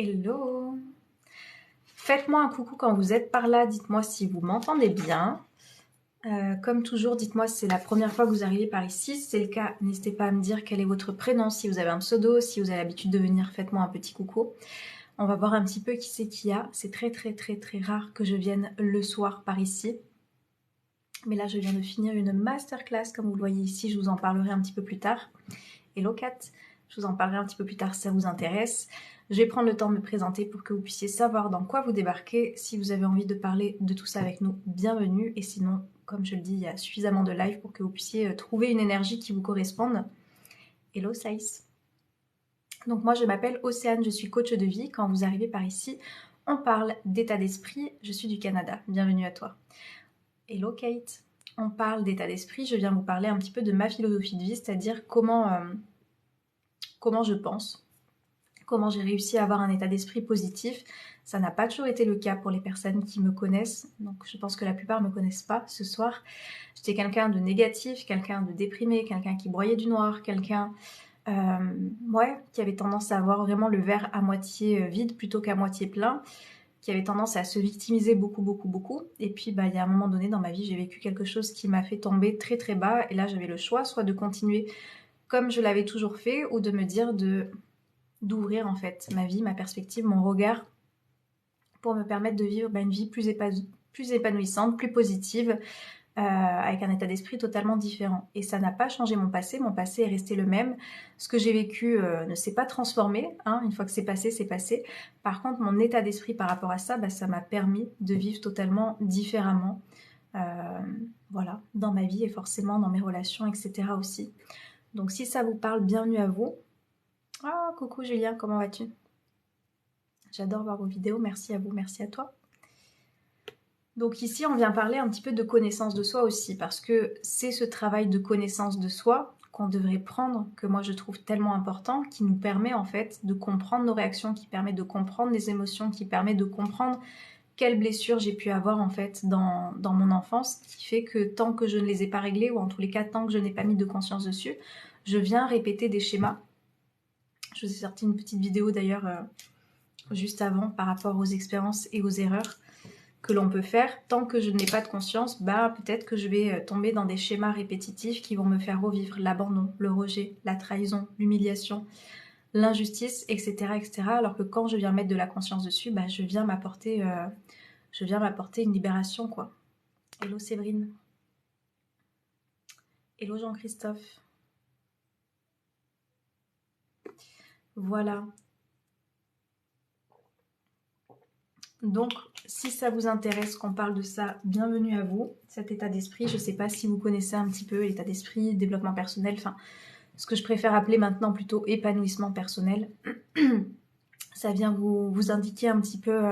Hello! Faites-moi un coucou quand vous êtes par là, dites-moi si vous m'entendez bien. Comme toujours, dites-moi si c'est la première fois que vous arrivez par ici. Si c'est le cas, n'hésitez pas à me dire quel est votre prénom, si vous avez un pseudo, si vous avez l'habitude de venir, faites-moi un petit coucou. On va voir un petit peu qui c'est qu'il y a. C'est très rare que je vienne le soir par ici. Mais là, je viens de finir une masterclass, comme vous le voyez ici, je vous en parlerai un petit peu plus tard. Hello Kat, je vous en parlerai un petit peu plus tard si ça vous intéresse. Je vais prendre le temps de me présenter pour que vous puissiez savoir dans quoi vous débarquez. Si vous avez envie de parler de tout ça avec nous, bienvenue. Et sinon, comme je le dis, il y a suffisamment de live pour que vous puissiez trouver une énergie qui vous corresponde. Hello Saïs. Donc moi je m'appelle Océane, je suis coach de vie. Quand vous arrivez par ici, on parle d'état d'esprit. Je suis du Canada, bienvenue à toi. Hello Kate, on parle d'état d'esprit. Je viens vous parler un petit peu de ma philosophie de vie, c'est-à-dire comment je pense, comment j'ai réussi à avoir un état d'esprit positif. Ça n'a pas toujours été le cas pour les personnes qui me connaissent, donc je pense que la plupart ne me connaissent pas ce soir. J'étais quelqu'un de négatif, quelqu'un de déprimé, quelqu'un qui broyait du noir, quelqu'un qui avait tendance à avoir vraiment le verre à moitié vide plutôt qu'à moitié plein, qui avait tendance à se victimiser beaucoup. Et puis il y a un moment donné dans ma vie, j'ai vécu quelque chose qui m'a fait tomber très bas, et là j'avais le choix soit de continuer comme je l'avais toujours fait, ou de me dire d'ouvrir en fait ma vie, ma perspective, mon regard, pour me permettre de vivre une vie plus épanouissante, plus positive, avec un état d'esprit totalement différent. Et ça n'a pas changé mon passé est resté le même. Ce que j'ai vécu ne s'est pas transformé, hein. Une fois que c'est passé, c'est passé. Par contre, mon état d'esprit par rapport à ça, ça m'a permis de vivre totalement différemment, voilà, dans ma vie et forcément dans mes relations, etc. aussi. Donc si ça vous parle, bienvenue à vous. Ah, coucou Julien, comment vas-tu? J'adore voir vos vidéos, merci à vous, merci à toi. Donc ici, on vient parler un petit peu de connaissance de soi aussi, parce que c'est ce travail de connaissance de soi qu'on devrait prendre, que moi je trouve tellement important, qui nous permet en fait de comprendre nos réactions, qui permet de comprendre les émotions, qui permet de comprendre quelles blessures j'ai pu avoir en fait dans mon enfance, qui fait que tant que je ne les ai pas réglées, ou en tous les cas tant que je n'ai pas mis de conscience dessus, je viens répéter des schémas. Je vous ai sorti une petite vidéo d'ailleurs juste avant par rapport aux expériences et aux erreurs que l'on peut faire. Tant que je n'ai pas de conscience, peut-être que je vais tomber dans des schémas répétitifs qui vont me faire revivre l'abandon, le rejet, la trahison, l'humiliation, l'injustice, etc. Alors que quand je viens mettre de la conscience dessus, je viens m'apporter une libération, quoi. Hello Séverine. Hello Jean-Christophe. Voilà. Donc, si ça vous intéresse qu'on parle de ça, bienvenue à vous, cet état d'esprit. Je ne sais pas si vous connaissez un petit peu l'état d'esprit, développement personnel, enfin, ce que je préfère appeler maintenant plutôt épanouissement personnel. Ça vient vous indiquer un petit peu,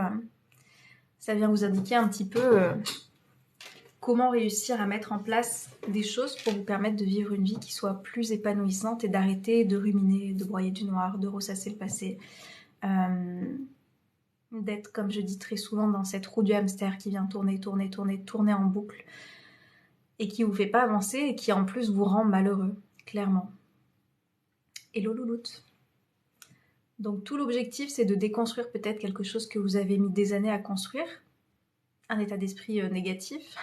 comment réussir à mettre en place des choses pour vous permettre de vivre une vie qui soit plus épanouissante et d'arrêter de ruminer, de broyer du noir, de ressasser le passé. D'être, comme je dis très souvent, dans cette roue du hamster qui vient tourner en boucle et qui vous fait pas avancer et qui en plus vous rend malheureux, clairement. Hello louloute. Donc tout l'objectif, c'est de déconstruire peut-être quelque chose que vous avez mis des années à construire, un état d'esprit négatif,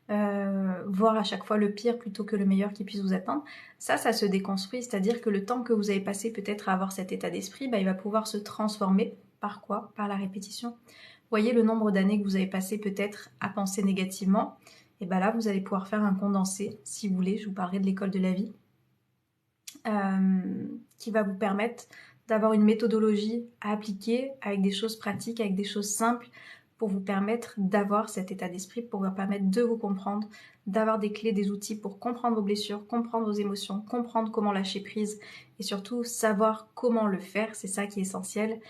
voir à chaque fois le pire plutôt que le meilleur qui puisse vous attendre. Ça se déconstruit, c'est-à-dire que le temps que vous avez passé peut-être à avoir cet état d'esprit, il va pouvoir se transformer. Par quoi? Par la répétition. Voyez le nombre d'années que vous avez passé peut-être à penser négativement, et là vous allez pouvoir faire un condensé, si vous voulez, je vous parlerai de l'école de la vie, qui va vous permettre d'avoir une méthodologie à appliquer avec des choses pratiques, avec des choses simples, pour vous permettre d'avoir cet état d'esprit, pour vous permettre de vous comprendre, d'avoir des clés, des outils pour comprendre vos blessures, comprendre vos émotions, comprendre comment lâcher prise, et surtout savoir comment le faire, c'est ça qui est essentiel.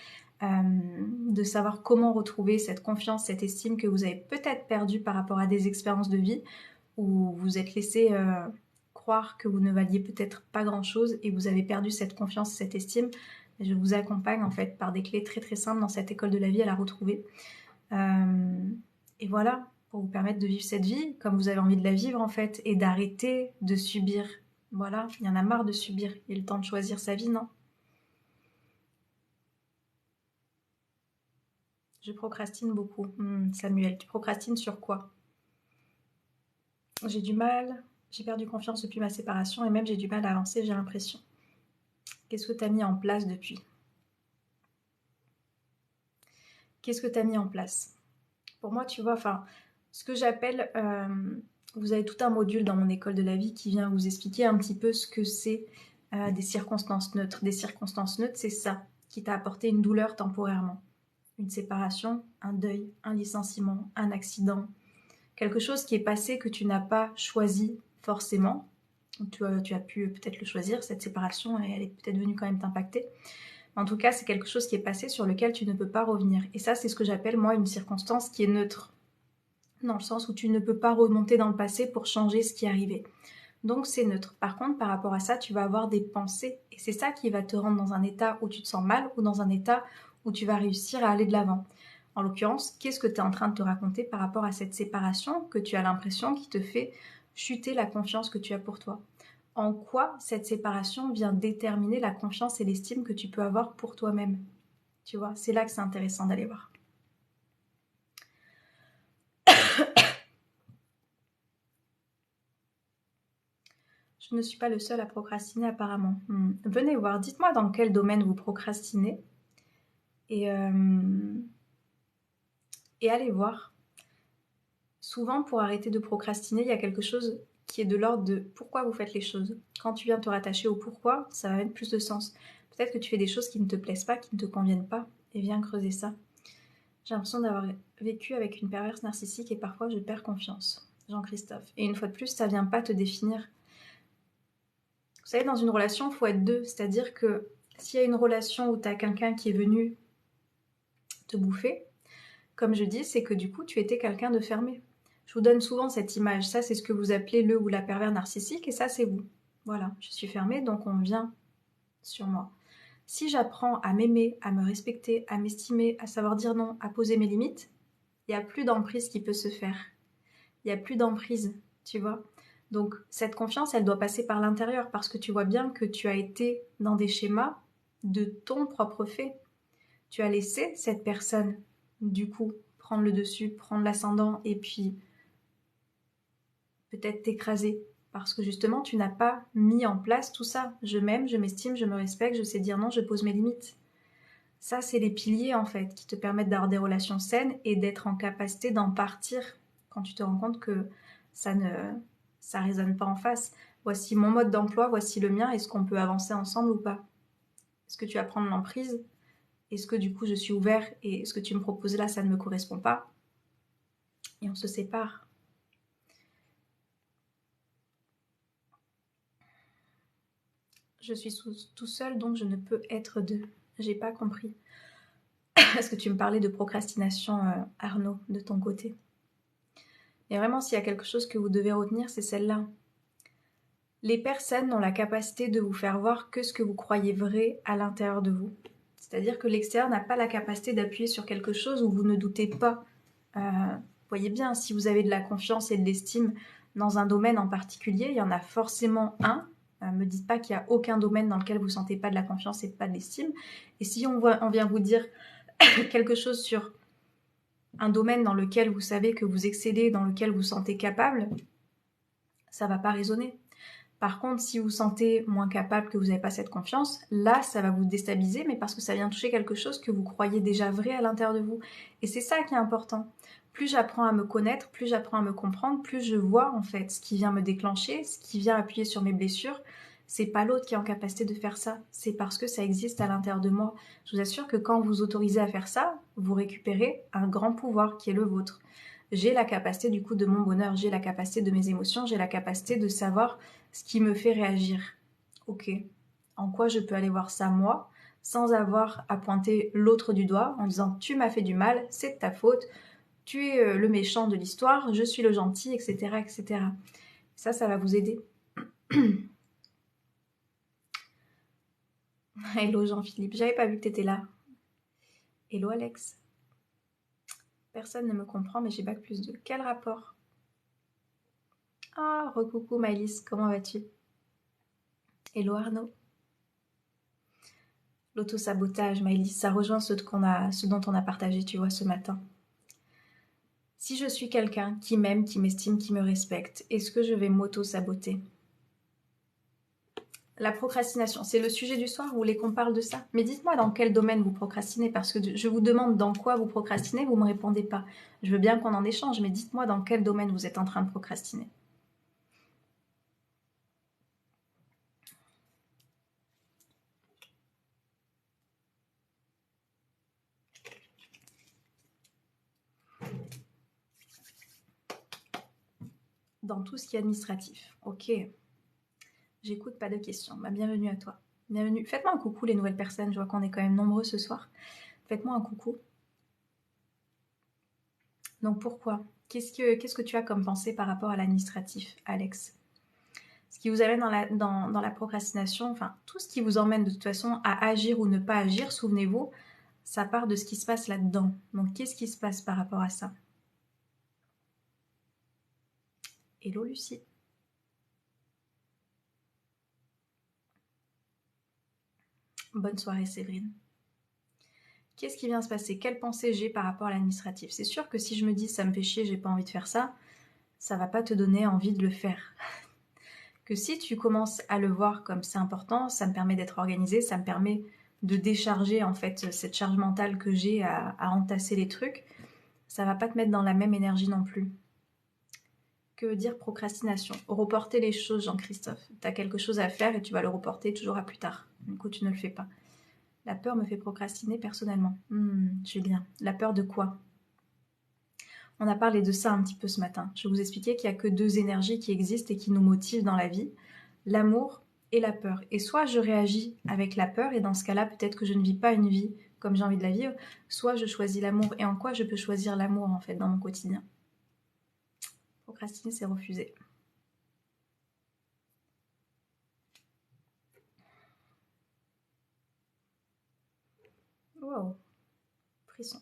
De savoir comment retrouver cette confiance, cette estime que vous avez peut-être perdue par rapport à des expériences de vie où vous êtes laissé croire que vous ne valiez peut-être pas grand-chose et vous avez perdu cette confiance, cette estime. Je vous accompagne en fait par des clés très simples dans cette école de la vie à la retrouver. Et voilà, pour vous permettre de vivre cette vie comme vous avez envie de la vivre en fait, et d'arrêter de subir. Voilà, il y en a marre de subir, il est le temps de choisir sa vie, non ? Je procrastine beaucoup. Samuel, tu procrastines sur quoi? J'ai du mal, j'ai perdu confiance depuis ma séparation et même j'ai du mal à avancer, j'ai l'impression. Qu'est-ce que tu as mis en place depuis? Qu'est-ce que tu as mis en place? Pour moi, tu vois, enfin, ce que j'appelle... vous avez tout un module dans mon école de la vie qui vient vous expliquer un petit peu ce que c'est des circonstances neutres. Des circonstances neutres, c'est ça qui t'a apporté une douleur temporairement. Une séparation, un deuil, un licenciement, un accident, quelque chose qui est passé que tu n'as pas choisi forcément. Tu as pu peut-être le choisir, cette séparation, et elle est peut-être venue quand même t'impacter. En tout cas, c'est quelque chose qui est passé sur lequel tu ne peux pas revenir. Et ça, c'est ce que j'appelle, moi, une circonstance qui est neutre. Dans le sens où tu ne peux pas remonter dans le passé pour changer ce qui est arrivé. Donc, c'est neutre. Par contre, par rapport à ça, tu vas avoir des pensées. Et c'est ça qui va te rendre dans un état où tu te sens mal ou dans un état où tu vas réussir à aller de l'avant. En l'occurrence, qu'est-ce que tu es en train de te raconter par rapport à cette séparation que tu as l'impression qui te fait chuter la confiance que tu as pour toi? En quoi cette séparation vient déterminer la confiance et l'estime que tu peux avoir pour toi-même? Tu vois, c'est là que c'est intéressant d'aller voir. Je ne suis pas le seul à procrastiner apparemment. Venez voir, dites-moi dans quel domaine vous procrastinez. Et allez voir. Souvent, pour arrêter de procrastiner, il y a quelque chose qui est de l'ordre de pourquoi vous faites les choses. Quand tu viens te rattacher au pourquoi, ça va mettre plus de sens. Peut-être que tu fais des choses qui ne te plaisent pas, qui ne te conviennent pas, et viens creuser ça. J'ai l'impression d'avoir vécu avec une perverse narcissique et parfois je perds confiance. Jean-Christophe. Et une fois de plus, ça vient pas te définir. Vous savez, dans une relation, il faut être deux. C'est-à-dire que s'il y a une relation où tu as quelqu'un qui est venu te bouffer, comme je dis, c'est que du coup, tu étais quelqu'un de fermé. Je vous donne souvent cette image. Ça, c'est ce que vous appelez le ou la pervers narcissique, et ça, c'est vous. Voilà, je suis fermée, donc on vient sur moi. Si j'apprends à m'aimer, à me respecter, à m'estimer, à savoir dire non, à poser mes limites, il n'y a plus d'emprise qui peut se faire. Il n'y a plus d'emprise, tu vois. Donc, cette confiance, elle doit passer par l'intérieur, parce que tu vois bien que tu as été dans des schémas de ton propre fait. Tu as laissé cette personne, du coup, prendre le dessus, prendre l'ascendant, et puis peut-être t'écraser. Parce que justement, tu n'as pas mis en place tout ça. Je m'aime, je m'estime, je me respecte, je sais dire non, je pose mes limites. Ça, c'est les piliers, en fait, qui te permettent d'avoir des relations saines et d'être en capacité d'en partir quand tu te rends compte que ça résonne pas en face. Voici mon mode d'emploi, voici le mien, est-ce qu'on peut avancer ensemble ou pas? Est-ce que tu vas prendre l'emprise? Est-ce que du coup je suis ouvert et ce que tu me proposes là, ça ne me correspond pas? Et on se sépare. Je suis tout seul, donc je ne peux être deux. J'ai pas compris. Est-ce que tu me parlais de procrastination, Arnaud, de ton côté? Et vraiment, s'il y a quelque chose que vous devez retenir, c'est celle-là. Les personnes ont la capacité de vous faire voir que ce que vous croyez vrai à l'intérieur de vous. C'est-à-dire que l'extérieur n'a pas la capacité d'appuyer sur quelque chose où vous ne doutez pas. Voyez bien, si vous avez de la confiance et de l'estime dans un domaine en particulier, il y en a forcément un. Me dites pas qu'il n'y a aucun domaine dans lequel vous ne sentez pas de la confiance et pas de l'estime. Et si on vient vous dire quelque chose sur un domaine dans lequel vous savez que vous excellez, dans lequel vous sentez capable, ça ne va pas résonner. Par contre, si vous sentez moins capable, que vous n'avez pas cette confiance, là, ça va vous déstabiliser, mais parce que ça vient toucher quelque chose que vous croyez déjà vrai à l'intérieur de vous. Et c'est ça qui est important. Plus j'apprends à me connaître, plus j'apprends à me comprendre, plus je vois en fait ce qui vient me déclencher, ce qui vient appuyer sur mes blessures. C'est pas l'autre qui est en capacité de faire ça, c'est parce que ça existe à l'intérieur de moi. Je vous assure que quand vous autorisez à faire ça, vous récupérez un grand pouvoir qui est le vôtre. J'ai la capacité du coup de mon bonheur, j'ai la capacité de mes émotions, j'ai la capacité de savoir ce qui me fait réagir. Ok, en quoi je peux aller voir ça moi, sans avoir à pointer l'autre du doigt en disant tu m'as fait du mal, c'est de ta faute, tu es le méchant de l'histoire, je suis le gentil, etc. etc. Ça va vous aider. Hello Jean-Philippe, j'avais pas vu que t'étais là. Hello Alex. Personne ne me comprend mais j'ai bac plus 2. Quel rapport? Ah, recoucou Maëlys, comment vas-tu? Hello Arnaud. L'auto-sabotage, Maëlys, ça rejoint ce dont on a partagé, tu vois, ce matin. Si je suis quelqu'un qui m'aime, qui m'estime, qui me respecte, est-ce que je vais m'auto-saboter? La procrastination, c'est le sujet du soir, vous voulez qu'on parle de ça? Mais dites-moi dans quel domaine vous procrastinez, parce que je vous demande dans quoi vous procrastinez, vous ne me répondez pas. Je veux bien qu'on en échange, mais dites-moi dans quel domaine vous êtes en train de procrastiner. Dans tout ce qui est administratif. Ok. J'écoute, pas de questions. Bah, bienvenue à toi. Bienvenue. Faites-moi un coucou les nouvelles personnes, je vois qu'on est quand même nombreux ce soir. Faites-moi un coucou. Donc pourquoi? Qu'est-ce que tu as comme pensée par rapport à l'administratif, Alex? Ce qui vous amène dans la procrastination, enfin tout ce qui vous emmène de toute façon à agir ou ne pas agir, souvenez-vous, ça part de ce qui se passe là-dedans. Donc qu'est-ce qui se passe par rapport à ça? Hello Lucie. Bonne soirée Séverine. Qu'est-ce qui vient se passer? Quelle pensée j'ai par rapport à l'administratif? C'est sûr que si je me dis ça me fait chier, j'ai pas envie de faire ça, ça va pas te donner envie de le faire. Que si tu commences à le voir comme c'est important, ça me permet d'être organisée, ça me permet de décharger en fait cette charge mentale que j'ai à entasser les trucs, ça va pas te mettre dans la même énergie non plus. Que veut dire procrastination? Reporter les choses, Jean-Christophe. Tu as quelque chose à faire et tu vas le reporter toujours à plus tard. Du coup, tu ne le fais pas. La peur me fait procrastiner personnellement. Julien, la peur de quoi? On a parlé de ça un petit peu ce matin. Je vous expliquais qu'il n'y a que deux énergies qui existent et qui nous motivent dans la vie. L'amour et la peur. Et soit je réagis avec la peur, et dans ce cas-là, peut-être que je ne vis pas une vie comme j'ai envie de la vivre, soit je choisis l'amour. Et en quoi je peux choisir l'amour, en fait, dans mon quotidien? Procrastiner, c'est refuser. Wow, frisson.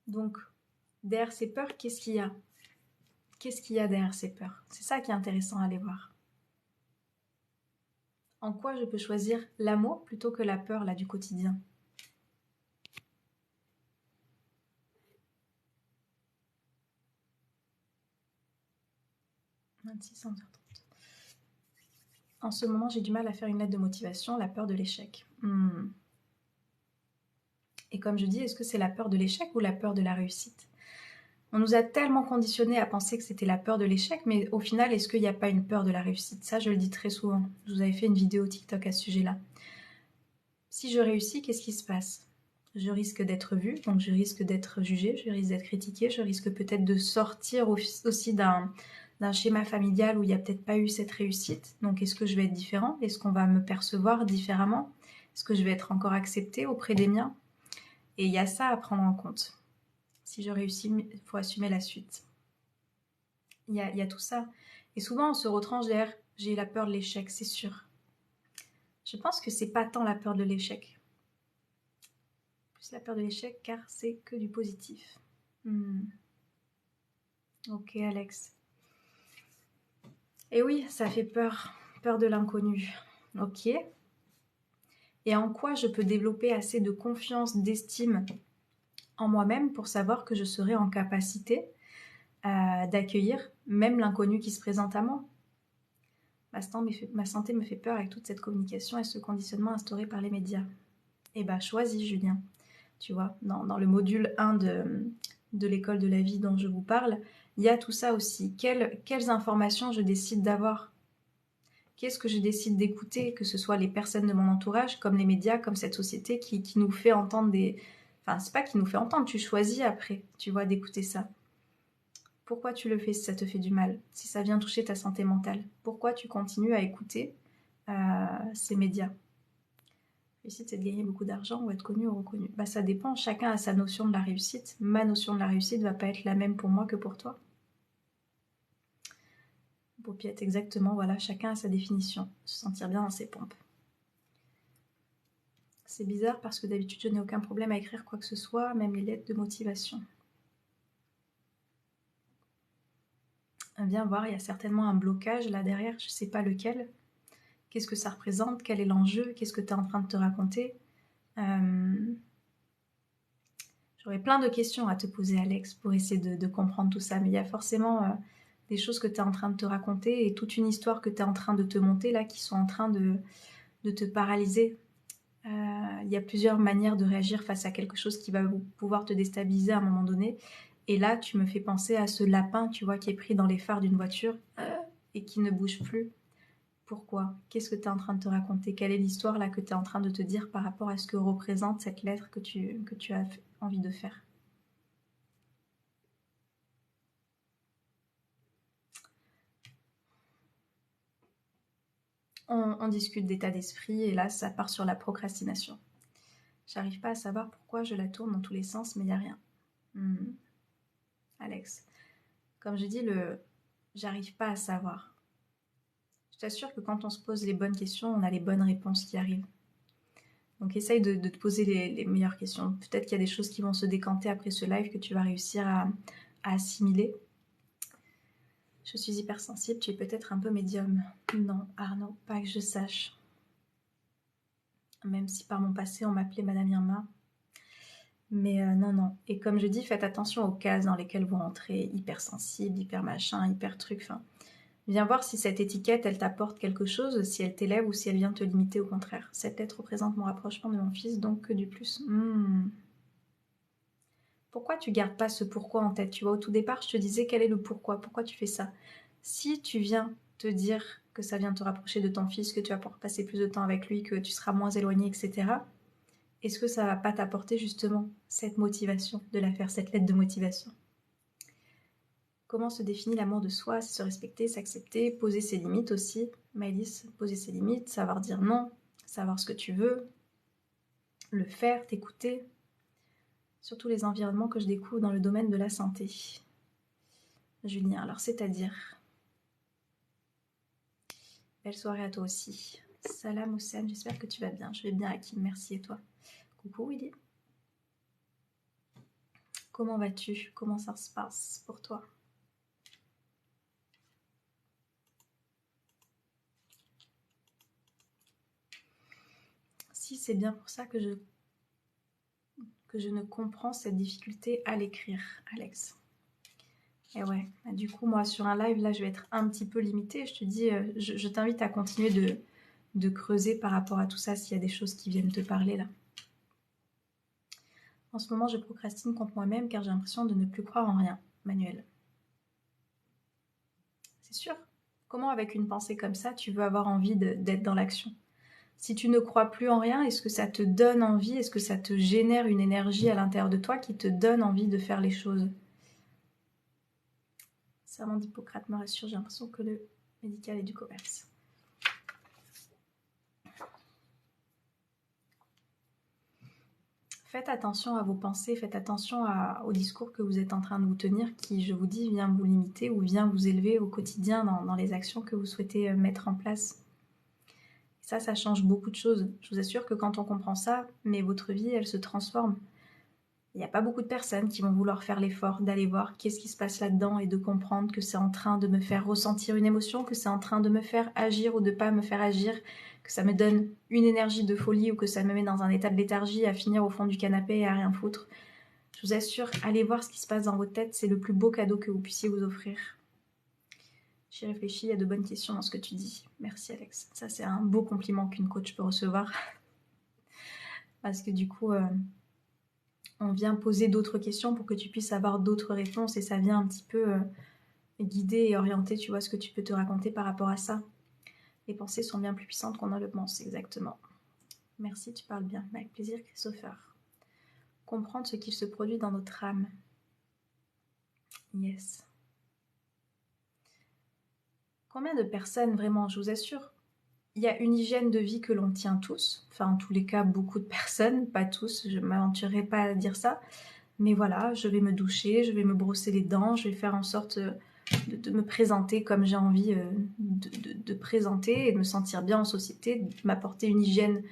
Donc, derrière ces peurs, qu'est-ce qu'il y a? Qu'est-ce qu'il y a derrière ces peurs? C'est ça qui est intéressant à aller voir. En quoi je peux choisir l'amour plutôt que la peur, là, du quotidien? 26 h En ce moment, j'ai du mal à faire une lettre de motivation, la peur de l'échec. Et comme je dis, est-ce que c'est la peur de l'échec ou la peur de la réussite? On nous a tellement conditionnés à penser que c'était la peur de l'échec, mais au final, est-ce qu'il n'y a pas une peur de la réussite? Ça, je le dis très souvent. Je vous avais fait une vidéo TikTok à ce sujet-là. Si je réussis, qu'est-ce qui se passe? Je risque d'être vue, donc je risque d'être jugée, je risque d'être critiquée, je risque peut-être de sortir aussi d'un schéma familial où il n'y a peut-être pas eu cette réussite. Donc est-ce que je vais être différent? Est-ce qu'on va me percevoir différemment? Est-ce que je vais être encore acceptée auprès des miens? Et il y a ça à prendre en compte. Si je réussis, il faut assumer la suite. Il y a tout ça. Et souvent, on se retranche derrière « j'ai la peur de l'échec », c'est sûr. Je pense que c'est pas tant la peur de l'échec. Plus la peur de l'échec, car c'est que du positif. Ok, Alex. Et oui, ça fait peur. Peur de l'inconnu. Ok. Et en quoi je peux développer assez de confiance, d'estime en moi-même pour savoir que je serai en capacité d'accueillir même l'inconnu qui se présente à moi? Ma santé me fait peur avec toute cette communication et ce conditionnement instauré par les médias. Eh ben, choisis, Julien. Tu vois, dans le module 1 de l'école de la vie dont je vous parle, il y a tout ça aussi. Quelles informations je décide d'avoir? Qu'est-ce que je décide d'écouter, que ce soit les personnes de mon entourage, comme les médias, comme cette société qui nous fait entendre des... Enfin, c'est pas qui nous fait entendre, tu choisis après, tu vois, d'écouter ça. Pourquoi tu le fais si ça te fait du mal? Si ça vient toucher ta santé mentale? Pourquoi tu continues à écouter ces médias? Réussite, c'est de gagner beaucoup d'argent ou être connu ou reconnu. Bah, ça dépend, chacun a sa notion de la réussite. Ma notion de la réussite va pas être la même pour moi que pour toi. Paupiette, exactement, voilà, chacun a sa définition. Se sentir bien dans ses pompes. C'est bizarre parce que d'habitude, je n'ai aucun problème à écrire quoi que ce soit, même les lettres de motivation. Viens voir, il y a certainement un blocage là derrière, je sais pas lequel. Qu'est-ce que ça représente? Quel est l'enjeu? Qu'est-ce que tu es en train de te raconter? J'aurais plein de questions à te poser, Alex, pour essayer de comprendre tout ça. Mais il y a forcément des choses que tu es en train de te raconter et toute une histoire que tu es en train de te monter là qui sont en train de te paralyser. Il y a plusieurs manières de réagir face à quelque chose qui va pouvoir te déstabiliser à un moment donné. Et là, tu me fais penser à ce lapin, tu vois, qui est pris dans les phares d'une voiture et qui ne bouge plus. Pourquoi? Qu'est-ce que tu es en train de te raconter? Quelle est l'histoire là que tu es en train de te dire par rapport à ce que représente cette lettre que tu as envie de faire? On discute d'état d'esprit et là, ça part sur la procrastination. J'arrive pas à savoir pourquoi je la tourne dans tous les sens, mais il n'y a rien. Alex, comme je dis, j'arrive pas à savoir. Je t'assure que quand on se pose les bonnes questions, on a les bonnes réponses qui arrivent. Donc essaye de te poser les meilleures questions. Peut-être qu'il y a des choses qui vont se décanter après ce live que tu vas réussir à assimiler. Je suis hypersensible, tu es peut-être un peu médium. Non, Arnaud, pas que je sache. Même si par mon passé, on m'appelait Madame Irma. Mais non. Et comme je dis, faites attention aux cases dans lesquelles vous rentrez. Hypersensible, hyper machin, hyper truc. Enfin, viens voir si cette étiquette, elle t'apporte quelque chose, si elle t'élève ou si elle vient te limiter au contraire. Cette lettre représente mon rapprochement de mon fils, donc que du plus. Pourquoi tu gardes pas ce pourquoi en tête? Tu vois, au tout départ, je te disais quel est le pourquoi. Pourquoi tu fais ça? Si tu viens te dire que ça vient te rapprocher de ton fils, que tu vas pouvoir passer plus de temps avec lui, que tu seras moins éloigné, etc., est-ce que ça va pas t'apporter justement cette motivation de la faire, cette lettre de motivation? Comment se définit l'amour de soi? C'est se respecter, s'accepter, poser ses limites aussi. Maëlys, poser ses limites, savoir dire non, savoir ce que tu veux, le faire, t'écouter. Surtout les environnements que je découvre dans le domaine de la santé. Julien, alors c'est-à-dire? Belle soirée à toi aussi. Salam Houssen, j'espère que tu vas bien. Je vais bien, Hakim, merci, et toi? Coucou Willy. Comment vas-tu? Comment ça se passe pour toi? Si, c'est bien pour ça que je ne comprends cette difficulté à l'écrire, Alex. Et ouais, du coup, moi, sur un live, là, je vais être un petit peu limitée. Je te dis, je t'invite à continuer de creuser par rapport à tout ça, s'il y a des choses qui viennent te parler, là. En ce moment, je procrastine contre moi-même car j'ai l'impression de ne plus croire en rien. Manuel. C'est sûr. Comment, avec une pensée comme ça, tu veux avoir envie d'être dans l'action? Si tu ne crois plus en rien, est-ce que ça te donne envie? Est-ce que ça te génère une énergie à l'intérieur de toi qui te donne envie de faire les choses? Serment d'Hippocrate me rassure, j'ai l'impression que le médical est du commerce. Faites attention à vos pensées, faites attention au discours que vous êtes en train de vous tenir qui, je vous dis, vient vous limiter ou vient vous élever au quotidien dans les actions que vous souhaitez mettre en place. Ça change beaucoup de choses. Je vous assure que quand on comprend ça, mais votre vie, elle se transforme. Il n'y a pas beaucoup de personnes qui vont vouloir faire l'effort d'aller voir qu'est-ce qui se passe là-dedans et de comprendre que c'est en train de me faire ressentir une émotion, que c'est en train de me faire agir ou de ne pas me faire agir, que ça me donne une énergie de folie ou que ça me met dans un état de léthargie à finir au fond du canapé et à rien foutre. Je vous assure, allez voir ce qui se passe dans votre tête, c'est le plus beau cadeau que vous puissiez vous offrir. J'y réfléchis, il y a de bonnes questions dans ce que tu dis. Merci Alex. Ça, c'est un beau compliment qu'une coach peut recevoir. Parce que du coup, on vient poser d'autres questions pour que tu puisses avoir d'autres réponses et ça vient un petit peu guider et orienter, tu vois, ce que tu peux te raconter par rapport à ça. Les pensées sont bien plus puissantes qu'on ne le pense, exactement. Merci, tu parles bien. Avec plaisir, Christopher. Comprendre ce qu'il se produit dans notre âme. Yes. Combien de personnes, vraiment, je vous assure, il y a une hygiène de vie que l'on tient tous, enfin en tous les cas beaucoup de personnes, pas tous, je ne m'aventurerai pas à dire ça, mais voilà, je vais me doucher, je vais me brosser les dents, je vais faire en sorte de me présenter comme j'ai envie de présenter et de me sentir bien en société, de m'apporter une hygiène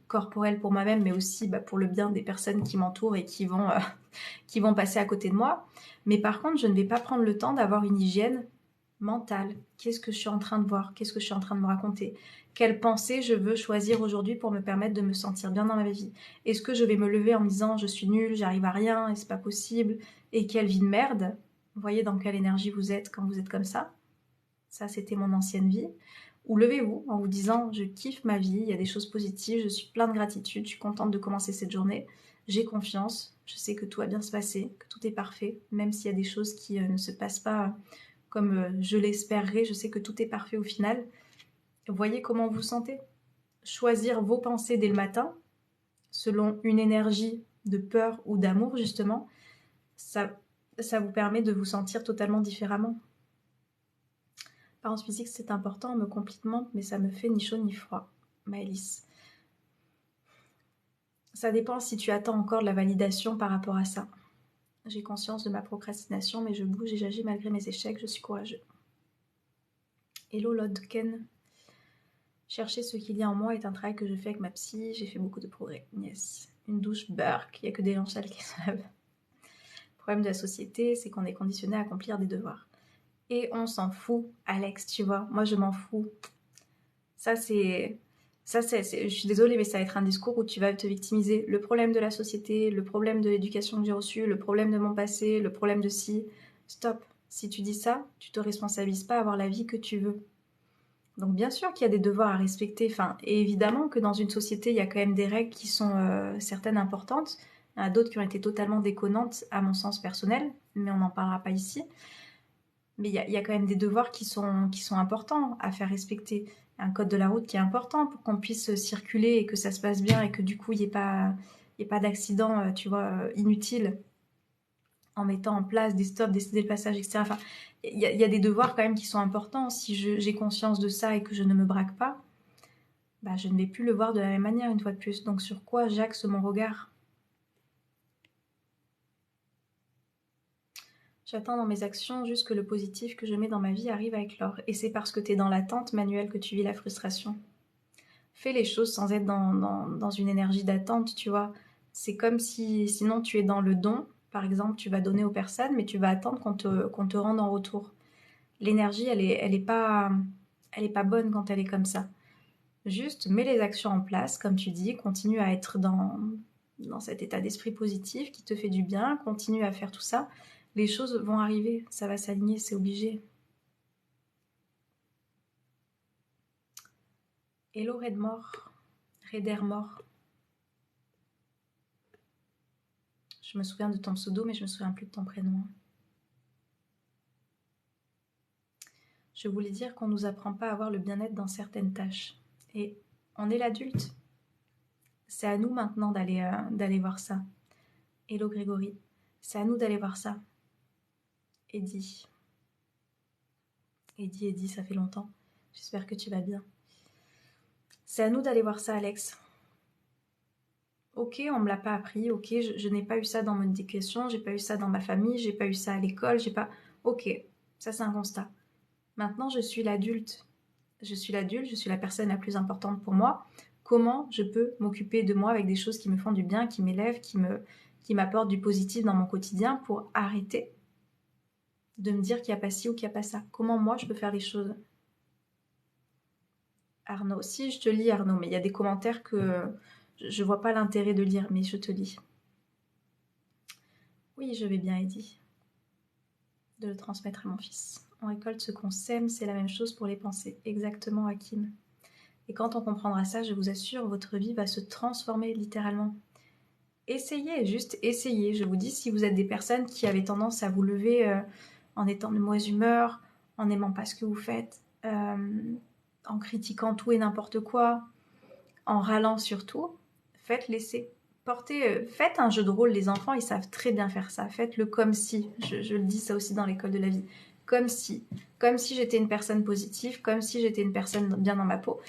corporelle pour moi-même, mais aussi pour le bien des personnes qui m'entourent et qui vont passer à côté de moi. Mais par contre, je ne vais pas prendre le temps d'avoir une hygiène mental. Qu'est-ce que je suis en train de voir? Qu'est-ce que je suis en train de me raconter? Quelle pensée je veux choisir aujourd'hui pour me permettre de me sentir bien dans ma vie? Est-ce que je vais me lever en me disant je suis nulle, j'arrive à rien et c'est pas possible et quelle vie de merde? Vous voyez dans quelle énergie vous êtes quand vous êtes comme ça? Ça, c'était mon ancienne vie. Ou levez-vous en vous disant je kiffe ma vie, il y a des choses positives, je suis plein de gratitude, je suis contente de commencer cette journée, j'ai confiance, je sais que tout va bien se passer, que tout est parfait, même s'il y a des choses qui ne se passent pas comme je l'espérerais, je sais que tout est parfait au final. Voyez comment vous sentez. Choisir vos pensées dès le matin, selon une énergie de peur ou d'amour justement, ça vous permet de vous sentir totalement différemment. Apparence physique, c'est important, on me complimente, mais ça me fait ni chaud ni froid. Maëlys. Ça dépend si tu attends encore de la validation par rapport à ça. J'ai conscience de ma procrastination, mais je bouge et j'agis malgré mes échecs, je suis courageux. Hello Lodken. Chercher ce qu'il y a en moi est un travail que je fais avec ma psy, j'ai fait beaucoup de progrès. Yes. Une douche Burke, il n'y a que des gens sales qui savent. Le problème de la société, c'est qu'on est conditionné à accomplir des devoirs. Et on s'en fout, Alex, tu vois. Moi, je m'en fous. Ça, c'est... je suis désolée, mais ça va être un discours où tu vas te victimiser. Le problème de la société, le problème de l'éducation que j'ai reçue, le problème de mon passé, le problème de ci. Stop. Si tu dis ça, tu te responsabilises pas à avoir la vie que tu veux. Donc bien sûr qu'il y a des devoirs à respecter. Enfin, et évidemment que dans une société, il y a quand même des règles qui sont certaines importantes. Il y en a d'autres qui ont été totalement déconnantes à mon sens personnel, mais on n'en parlera pas ici. Mais il y a quand même des devoirs qui sont importants à faire respecter. Un code de la route qui est important pour qu'on puisse circuler et que ça se passe bien et que du coup, il n'y ait pas d'accident, tu vois, inutile en mettant en place des stops, des passages, etc. Enfin, il y a des devoirs quand même qui sont importants. Si j'ai conscience de ça et que je ne me braque pas, bah, je ne vais plus le voir de la même manière une fois de plus. Donc sur quoi j'axe mon regard? J'attends dans mes actions juste que le positif que je mets dans ma vie arrive à éclore. Et c'est parce que tu es dans l'attente manuelle que tu vis la frustration. Fais les choses sans être dans une énergie d'attente, tu vois. C'est comme si, sinon tu es dans le don. Par exemple, tu vas donner aux personnes, mais tu vas attendre qu'on te rende en retour. L'énergie, elle est pas bonne quand elle est comme ça. Juste mets les actions en place, comme tu dis, continue à être dans cet état d'esprit positif qui te fait du bien, continue à faire tout ça. Les choses vont arriver, ça va s'aligner, c'est obligé. Hello Redmore, Redermore. Je me souviens de ton pseudo, mais je me souviens plus de ton prénom. Je voulais dire qu'on nous apprend pas à avoir le bien-être dans certaines tâches. Et on est l'adulte. C'est à nous maintenant d'aller voir ça. Hello Grégory, c'est à nous d'aller voir ça. Eddie, ça fait longtemps. J'espère que tu vas bien. C'est à nous d'aller voir ça, Alex. Ok, on me l'a pas appris, ok, je n'ai pas eu ça dans mon éducation, j'ai pas eu ça dans ma famille, j'ai pas eu ça à l'école, j'ai pas... Ok, ça c'est un constat. Maintenant, je suis l'adulte. Je suis l'adulte, je suis la personne la plus importante pour moi. Comment je peux m'occuper de moi avec des choses qui me font du bien, qui m'élèvent, qui m'apportent du positif dans mon quotidien pour arrêter de me dire qu'il n'y a pas ci ou qu'il n'y a pas ça. Comment moi je peux faire les choses? Arnaud, si je te lis Arnaud, mais il y a des commentaires que je vois pas l'intérêt de lire, mais je te lis. Oui, je vais bien, Eddie. De le transmettre à mon fils. On récolte ce qu'on sème, c'est la même chose pour les pensées. Exactement, Hakim. Et quand on comprendra ça, je vous assure, votre vie va se transformer littéralement. Essayez, juste essayez. Je vous dis, si vous êtes des personnes qui avaient tendance à vous lever en étant de mauvaise humeur, en n'aimant pas ce que vous faites, en critiquant tout et n'importe quoi, en râlant surtout, faites l'essai. Faites un jeu de rôle, les enfants, ils savent très bien faire ça. Faites-le comme si, je le dis ça aussi dans l'école de la vie, comme si j'étais une personne positive, comme si j'étais une personne bien dans ma peau.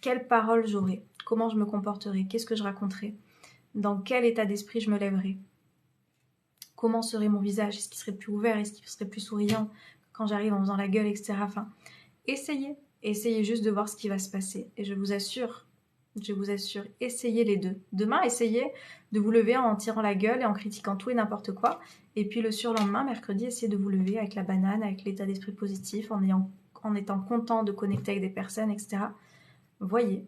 Quelles paroles j'aurais? Comment je me comporterais? Qu'est-ce que je raconterais? Dans quel état d'esprit je me lèverais? Comment serait mon visage? Est-ce qu'il serait plus ouvert? Est-ce qu'il serait plus souriant quand j'arrive en faisant la gueule, etc. Enfin, essayez juste de voir ce qui va se passer. Et je vous assure, Je vous assure, essayez les deux. Demain, essayez de vous lever en tirant la gueule et en critiquant tout et n'importe quoi. Et puis le surlendemain, mercredi, essayez de vous lever avec la banane, avec l'état d'esprit positif, en étant content de connecter avec des personnes, etc. Voyez,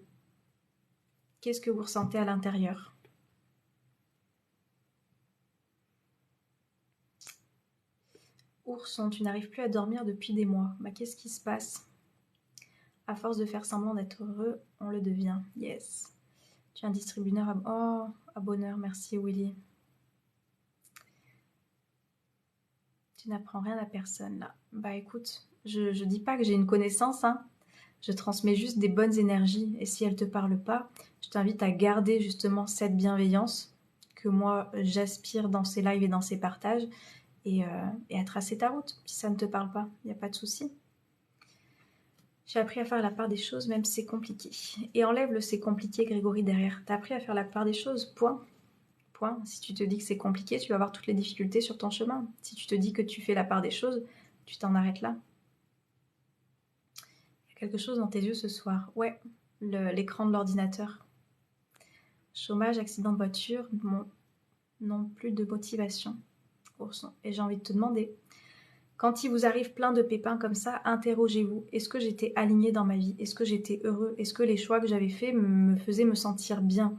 qu'est-ce que vous ressentez à l'intérieur? Ourson, tu n'arrives plus à dormir depuis des mois. Bah, qu'est-ce qui se passe? À force de faire semblant d'être heureux, on le devient. Yes. Tu es un distributeur à bonheur. Merci, Willy. Tu n'apprends rien à personne, là. Bah, écoute, je dis pas que j'ai une connaissance, hein. Je transmets juste des bonnes énergies. Et si elles te parlent pas, je t'invite à garder justement cette bienveillance que moi, j'aspire dans ces lives et dans ces partages. Et à tracer ta route. Si ça ne te parle pas, il n'y a pas de souci. J'ai appris à faire la part des choses, même si c'est compliqué. Et enlève le c'est compliqué, Grégory, derrière. T'as appris à faire la part des choses, point. Point. Si tu te dis que c'est compliqué, tu vas avoir toutes les difficultés sur ton chemin. Si tu te dis que tu fais la part des choses, tu t'en arrêtes là. Il y a quelque chose dans tes yeux ce soir. Ouais, l'écran de l'ordinateur. Chômage, accident de voiture, non plus de motivation. Et j'ai envie de te demander, quand il vous arrive plein de pépins comme ça, interrogez-vous. Est-ce que j'étais alignée dans ma vie? Est-ce que j'étais heureux? Est-ce que les choix que j'avais faits me faisaient me sentir bien?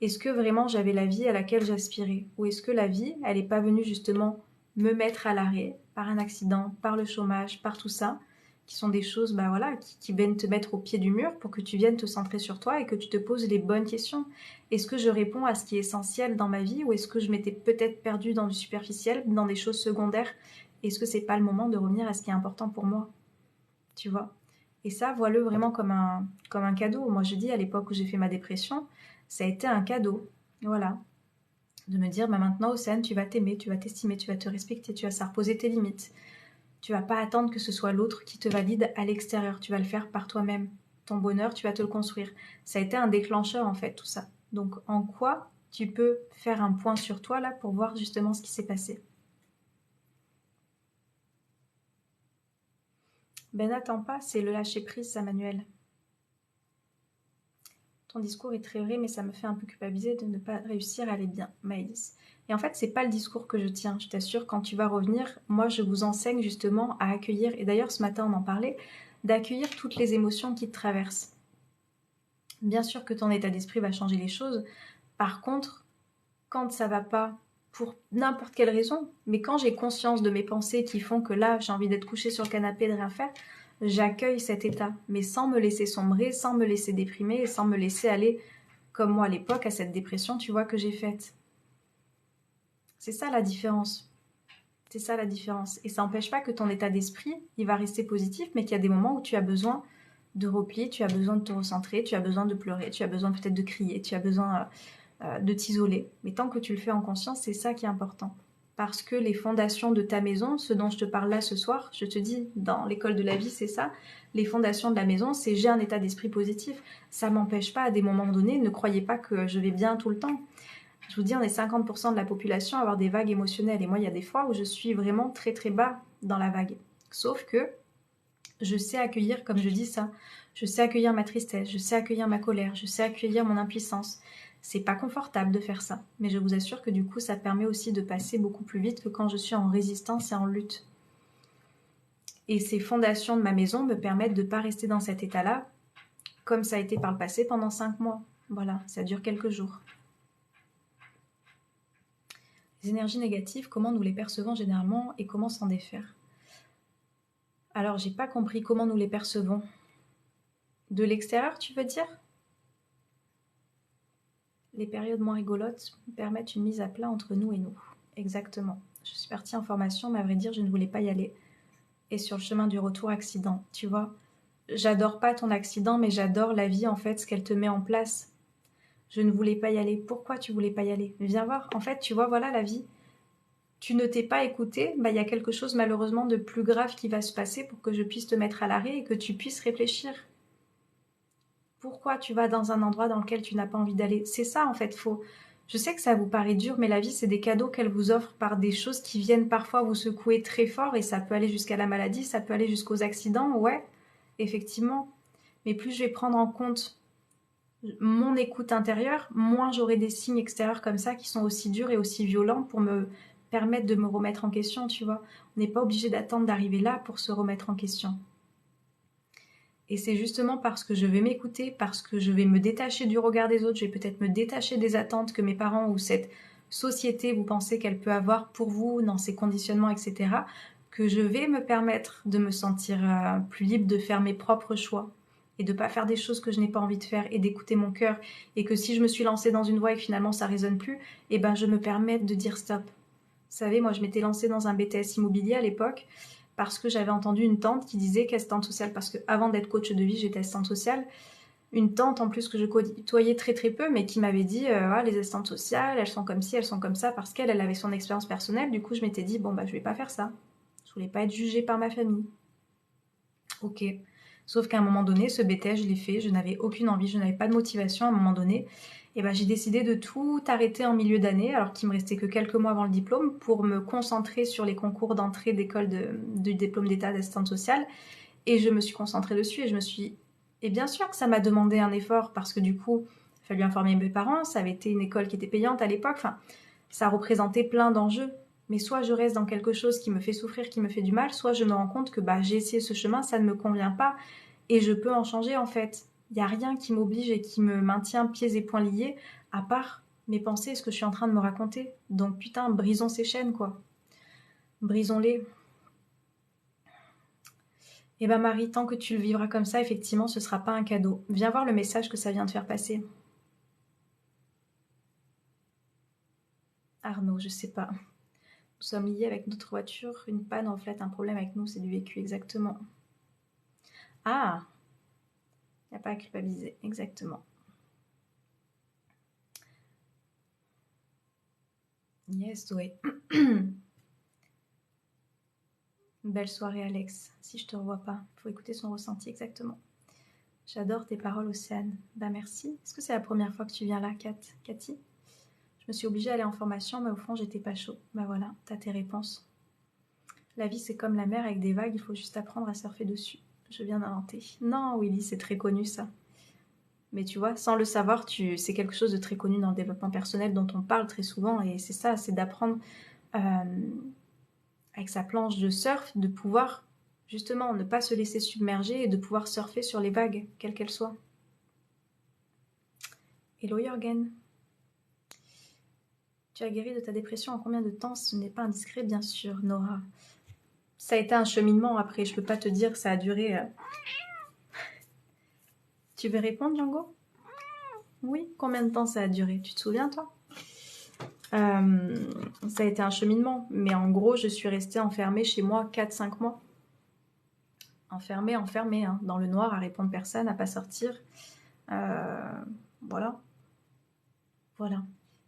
Est-ce que vraiment j'avais la vie à laquelle j'aspirais? Ou est-ce que la vie, elle n'est pas venue justement me mettre à l'arrêt par un accident, par le chômage, par tout ça, qui sont des choses bah voilà, qui viennent te mettre au pied du mur pour que tu viennes te centrer sur toi et que tu te poses les bonnes questions. Est-ce que je réponds à ce qui est essentiel dans ma vie ou est-ce que je m'étais peut-être perdue dans du superficiel, dans des choses secondaires? Est-ce que c'est pas le moment de revenir à ce qui est important pour moi? Tu vois? Et ça, vois-le vraiment comme un cadeau. Moi, je dis à l'époque où j'ai fait ma dépression, ça a été un cadeau. Voilà. De me dire, bah maintenant, Océane, tu vas t'aimer, tu vas t'estimer, tu vas te respecter, tu vas savoir poser tes limites. Tu vas pas attendre que ce soit l'autre qui te valide à l'extérieur. Tu vas le faire par toi-même. Ton bonheur, tu vas te le construire. Ça a été un déclencheur, en fait, tout ça. Donc, en quoi tu peux faire un point sur toi, là, pour voir justement ce qui s'est passé? Ben n'attends pas, c'est le lâcher prise, ça, Manuel. Ton discours est très vrai, mais ça me fait un peu culpabiliser de ne pas réussir à aller bien, Maïs. Et en fait, c'est pas le discours que je tiens. Je t'assure, quand tu vas revenir, moi, je vous enseigne justement à accueillir, et d'ailleurs, ce matin, on en parlait, d'accueillir toutes les émotions qui te traversent. Bien sûr que ton état d'esprit va changer les choses. Par contre, quand ça va pas, pour n'importe quelle raison, mais quand j'ai conscience de mes pensées qui font que là, j'ai envie d'être couchée sur le canapé et de rien faire, j'accueille cet état, mais sans me laisser sombrer, sans me laisser déprimer et sans me laisser aller, comme moi à l'époque, à cette dépression, tu vois, que j'ai faite. C'est ça la différence. C'est ça la différence. Et ça n'empêche pas que ton état d'esprit, il va rester positif, mais qu'il y a des moments où tu as besoin de repli, tu as besoin de te recentrer, tu as besoin de pleurer, tu as besoin peut-être de crier, tu as besoin de t'isoler. Mais tant que tu le fais en conscience, c'est ça qui est important. Parce que les fondations de ta maison, ce dont je te parle là ce soir, je te dis, dans l'école de la vie, c'est ça. Les fondations de la maison, c'est j'ai un état d'esprit positif. Ça m'empêche pas à des moments donnés, ne croyez pas que je vais bien tout le temps. Je vous dis, on est 50% de la population à avoir des vagues émotionnelles. Et moi, il y a des fois où je suis vraiment très très bas dans la vague. Sauf que je sais accueillir, comme je dis ça, je sais accueillir ma tristesse, je sais accueillir ma colère, je sais accueillir mon impuissance. C'est pas confortable de faire ça, mais je vous assure que du coup, ça permet aussi de passer beaucoup plus vite que quand je suis en résistance et en lutte. Et ces fondations de ma maison me permettent de ne pas rester dans cet état-là, comme ça a été par le passé pendant 5 mois. Voilà, ça dure quelques jours. Les énergies négatives, comment nous les percevons généralement et comment s'en défaire? Alors, j'ai pas compris comment nous les percevons. De l'extérieur, tu veux dire? Les périodes moins rigolotes permettent une mise à plat entre nous et nous. Exactement. Je suis partie en formation, mais à vrai dire, je ne voulais pas y aller. Et sur le chemin du retour, accident, tu vois. J'adore pas ton accident, mais j'adore la vie, en fait, ce qu'elle te met en place. Je ne voulais pas y aller. Pourquoi tu voulais pas y aller? Viens voir. En fait, tu vois, voilà la vie. Tu ne t'es pas écouté, bah, y a quelque chose malheureusement de plus grave qui va se passer pour que je puisse te mettre à l'arrêt et que tu puisses réfléchir. Pourquoi tu vas dans un endroit dans lequel tu n'as pas envie d'aller? C'est ça en fait, faut. Je sais que ça vous paraît dur, mais la vie c'est des cadeaux qu'elle vous offre par des choses qui viennent parfois vous secouer très fort et ça peut aller jusqu'à la maladie, ça peut aller jusqu'aux accidents, ouais, effectivement. Mais plus je vais prendre en compte mon écoute intérieure, moins j'aurai des signes extérieurs comme ça qui sont aussi durs et aussi violents pour me permettre de me remettre en question, tu vois. On n'est pas obligé d'attendre d'arriver là pour se remettre en question. Et c'est justement parce que je vais m'écouter, parce que je vais me détacher du regard des autres, je vais peut-être me détacher des attentes que mes parents ou cette société, vous pensez qu'elle peut avoir pour vous dans ses conditionnements, etc., que je vais me permettre de me sentir plus libre de faire mes propres choix et de pas faire des choses que je n'ai pas envie de faire et d'écouter mon cœur, et que si je me suis lancée dans une voie et que finalement ça résonne plus, et ben je me permets de dire stop. Vous savez, moi je m'étais lancée dans un BTS immobilier à l'époque parce que j'avais entendu une tante qui disait qu'assistante sociale, parce qu'avant d'être coach de vie, j'étais assistante sociale, une tante en plus que je côtoyais très très peu, mais qui m'avait dit ah, les assistantes sociales, elles sont comme ci, elles sont comme ça, parce qu'elle avait son expérience personnelle. Du coup, je m'étais dit, bon, bah je vais pas faire ça. Je voulais pas être jugée par ma famille. Ok. Sauf qu'à un moment donné, ce BTS, je l'ai fait, je n'avais aucune envie, je n'avais pas de motivation à un moment donné. Et ben, j'ai décidé de tout arrêter en milieu d'année, alors qu'il me restait que quelques mois avant le diplôme, pour me concentrer sur les concours d'entrée d'école du diplôme d'état d'assistante sociale. Et je me suis concentrée dessus et je me suis... Et bien sûr que ça m'a demandé un effort parce que du coup, il a fallu informer mes parents, ça avait été une école qui était payante à l'époque, enfin, ça représentait plein d'enjeux. Mais soit je reste dans quelque chose qui me fait souffrir, qui me fait du mal, soit je me rends compte que bah, j'ai essayé ce chemin, ça ne me convient pas et je peux en changer en fait. Il n'y a rien qui m'oblige et qui me maintient pieds et poings liés à part mes pensées et ce que je suis en train de me raconter. Donc putain, brisons ces chaînes quoi. Brisons-les. Eh ben Marie, tant que tu le vivras comme ça, effectivement, ce sera pas un cadeau. Viens voir le message que ça vient de faire passer. Arnaud, je sais pas. Nous sommes liés avec notre voiture. Une panne reflète un problème avec nous, c'est du vécu, exactement. Ah, il n'y a pas à culpabiliser, exactement. Yes, oui. Belle soirée, Alex. Si je te revois pas, faut écouter son ressenti, exactement. J'adore tes paroles, Océane. Bah merci. Est-ce que c'est la première fois que tu viens là, Cathy? Je me suis obligée à aller en formation, mais au fond, j'étais pas chaud. Bah voilà, t'as tes réponses. La vie, c'est comme la mer avec des vagues, il faut juste apprendre à surfer dessus. Je viens d'inventer. Non, Willy, c'est très connu ça. Mais tu vois, sans le savoir, c'est quelque chose de très connu dans le développement personnel dont on parle très souvent. Et c'est ça, c'est d'apprendre avec sa planche de surf, de pouvoir justement ne pas se laisser submerger et de pouvoir surfer sur les vagues, quelles qu'elles soient. Hello Jorgen. Tu as guéri de ta dépression en combien de temps? Ce n'est pas indiscret, bien sûr, Nora. Ça a été un cheminement après, je peux pas te dire que ça a duré... Tu veux répondre, Django? Oui, combien de temps ça a duré? Tu te souviens, toi? Ça a été un cheminement, mais en gros, je suis restée enfermée chez moi 4-5 mois. Enfermée, hein, dans le noir, à répondre personne, à pas sortir. Voilà. Voilà.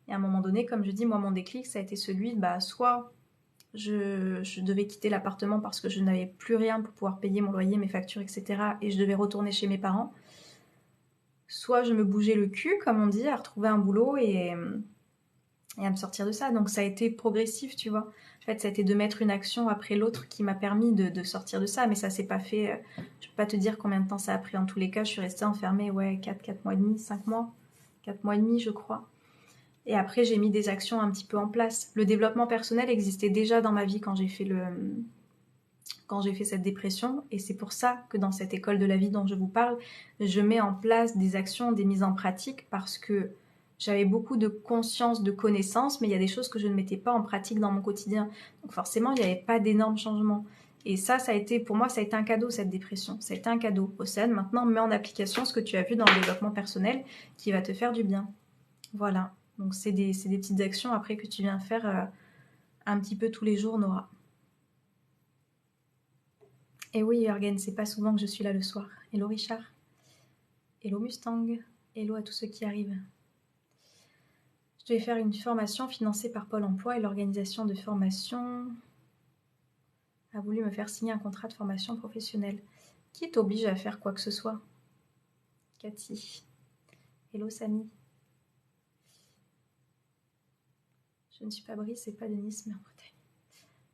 Et à un moment donné, comme je dis, moi, mon déclic, ça a été celui, bah, soit je devais quitter l'appartement parce que je n'avais plus rien pour pouvoir payer mon loyer, mes factures, etc. Et je devais retourner chez mes parents. Soit je me bougeais le cul, comme on dit, à retrouver un boulot et à me sortir de ça. Donc ça a été progressif, tu vois. En fait, ça a été de mettre une action après l'autre qui m'a permis de sortir de ça. Mais ça s'est pas fait... je peux pas te dire combien de temps ça a pris. En tous les cas, je suis restée enfermée, ouais, 4 mois et demi, 5 mois. 4 mois et demi, je crois. Et après, j'ai mis des actions un petit peu en place. Le développement personnel existait déjà dans ma vie quand j'ai fait cette dépression. Et c'est pour ça que dans cette école de la vie dont je vous parle, je mets en place des actions, des mises en pratique, parce que j'avais beaucoup de conscience, de connaissances, mais il y a des choses que je ne mettais pas en pratique dans mon quotidien. Donc forcément, il n'y avait pas d'énormes changements. Et ça a été, pour moi, ça a été un cadeau, cette dépression. Ça a été un cadeau. Océane, maintenant, mets en application ce que tu as vu dans le développement personnel qui va te faire du bien. Voilà. Donc c'est des petites actions après que tu viens faire un petit peu tous les jours, Nora. Et oui, Jorgen, c'est pas souvent que je suis là le soir. Hello Richard. Hello Mustang. Hello à tous ceux qui arrivent. Je devais faire une formation financée par Pôle emploi et l'organisation de formation a voulu me faire signer un contrat de formation professionnelle. Qui t'oblige à faire quoi que ce soit? Cathy. Hello Samy. Je ne suis pas Brice et pas de Nice, mais en Bretagne.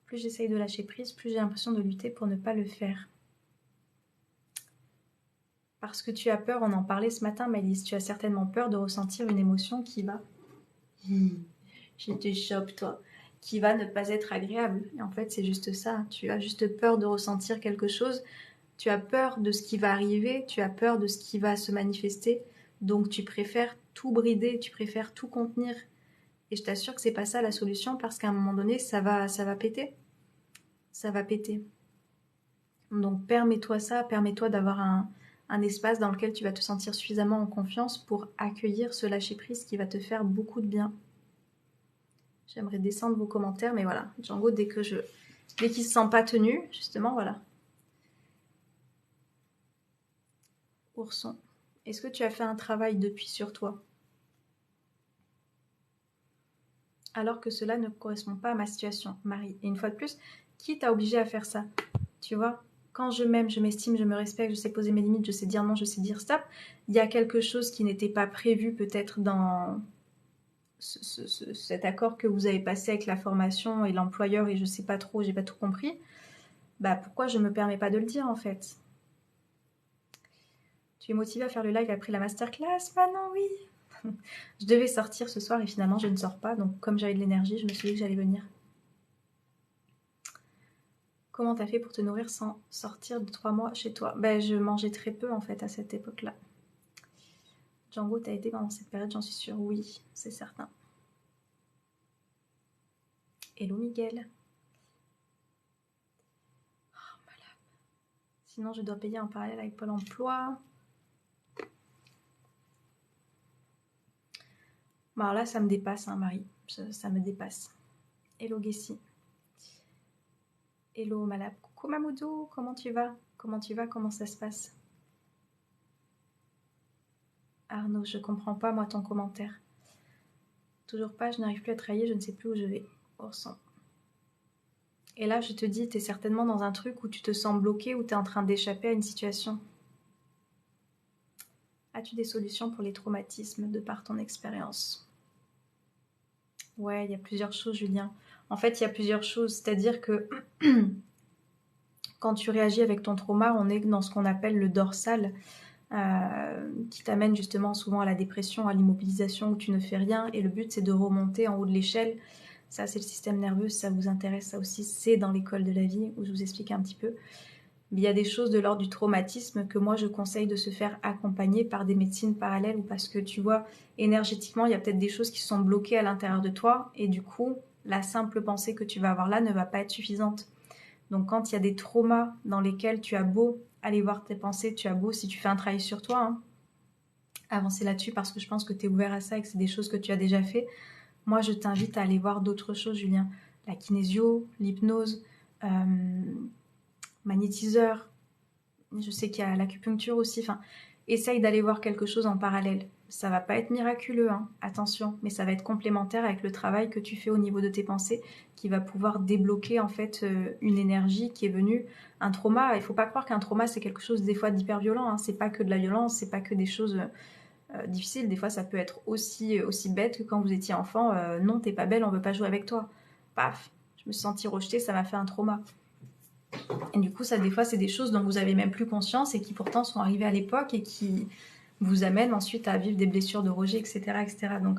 Plus j'essaye de lâcher prise, plus j'ai l'impression de lutter pour ne pas le faire. Parce que tu as peur, on en parlait ce matin, Maëlys, tu as certainement peur de ressentir une émotion qui va... Je te chope, toi. Qui va ne pas être agréable. Et en fait, c'est juste ça. Tu as juste peur de ressentir quelque chose. Tu as peur de ce qui va arriver. Tu as peur de ce qui va se manifester. Donc, tu préfères tout brider. Tu préfères tout contenir. Et je t'assure que c'est pas ça la solution parce qu'à un moment donné, ça va péter. Ça va péter. Donc, permets-toi ça. Permets-toi d'avoir un espace dans lequel tu vas te sentir suffisamment en confiance pour accueillir ce lâcher-prise qui va te faire beaucoup de bien. J'aimerais descendre vos commentaires, mais voilà. Django, dès qu'il se sent pas tenu, justement, voilà. Ourson, est-ce que tu as fait un travail depuis sur toi? Alors que cela ne correspond pas à ma situation, Marie. Et une fois de plus, qui t'a obligé à faire ça? Tu vois, quand je m'aime, je m'estime, je me respecte, je sais poser mes limites, je sais dire non, je sais dire stop, il y a quelque chose qui n'était pas prévu peut-être dans cet accord que vous avez passé avec la formation et l'employeur et je sais pas trop, j'ai pas tout compris. Bah pourquoi je me permets pas de le dire en fait? Tu es motivée à faire le live après la masterclass? Manon, oui. Je devais sortir ce soir et finalement je ne sors pas. Donc comme j'avais de l'énergie, je me suis dit que j'allais venir. Comment t'as fait pour te nourrir sans sortir de 3 mois chez toi? Ben, je mangeais très peu en fait à cette époque-là. Django, t'as été pendant cette période, j'en suis sûre. Oui, c'est certain. Hello Miguel. Oh, malade. Sinon, je dois payer en parallèle avec Pôle emploi. Bon, alors là, ça me dépasse, hein, Marie. Ça me dépasse. Hello Gessi. Hello Malab. Coucou Mamoudou, comment tu vas? Comment tu vas? Comment ça se passe? Arnaud, je comprends pas moi ton commentaire. Toujours pas, je n'arrive plus à travailler, je ne sais plus où je vais. Orson. Et là, je te dis, tu es certainement dans un truc où tu te sens bloqué, où tu es en train d'échapper à une situation. As-tu des solutions pour les traumatismes de par ton expérience? Ouais, il y a plusieurs choses, Julien. En fait, il y a plusieurs choses. C'est-à-dire que quand tu réagis avec ton trauma, on est dans ce qu'on appelle le dorsal, qui t'amène justement souvent à la dépression, à l'immobilisation où tu ne fais rien. Et le but, c'est de remonter en haut de l'échelle. Ça, c'est le système nerveux. Si ça vous intéresse, ça aussi, c'est dans l'école de la vie où je vous explique un petit peu. Mais il y a des choses de l'ordre du traumatisme que moi, je conseille de se faire accompagner par des médecines parallèles ou parce que, tu vois, énergétiquement, il y a peut-être des choses qui sont bloquées à l'intérieur de toi. Et du coup, la simple pensée que tu vas avoir là ne va pas être suffisante. Donc quand il y a des traumas dans lesquels tu as beau aller voir tes pensées, tu as beau, si tu fais un travail sur toi, hein, avancer là-dessus parce que je pense que tu es ouvert à ça et que c'est des choses que tu as déjà fait. Moi, je t'invite à aller voir d'autres choses, Julien. La kinésio, l'hypnose, magnétiseur. Je sais qu'il y a l'acupuncture aussi. Enfin, essaye d'aller voir quelque chose en parallèle. Ça va pas être miraculeux, hein, attention, mais ça va être complémentaire avec le travail que tu fais au niveau de tes pensées, qui va pouvoir débloquer en fait une énergie qui est venue, un trauma. Il faut pas croire qu'un trauma c'est quelque chose des fois d'hyper violent. Hein. C'est pas que de la violence, c'est pas que des choses difficiles. Des fois, ça peut être aussi bête que quand vous étiez enfant. Non, t'es pas belle, on veut pas jouer avec toi. Paf, je me suis sentie rejetée, ça m'a fait un trauma. Et du coup, ça, des fois, c'est des choses dont vous avez même plus conscience et qui pourtant sont arrivées à l'époque et qui vous amènent ensuite à vivre des blessures de rejet, etc., etc. Donc,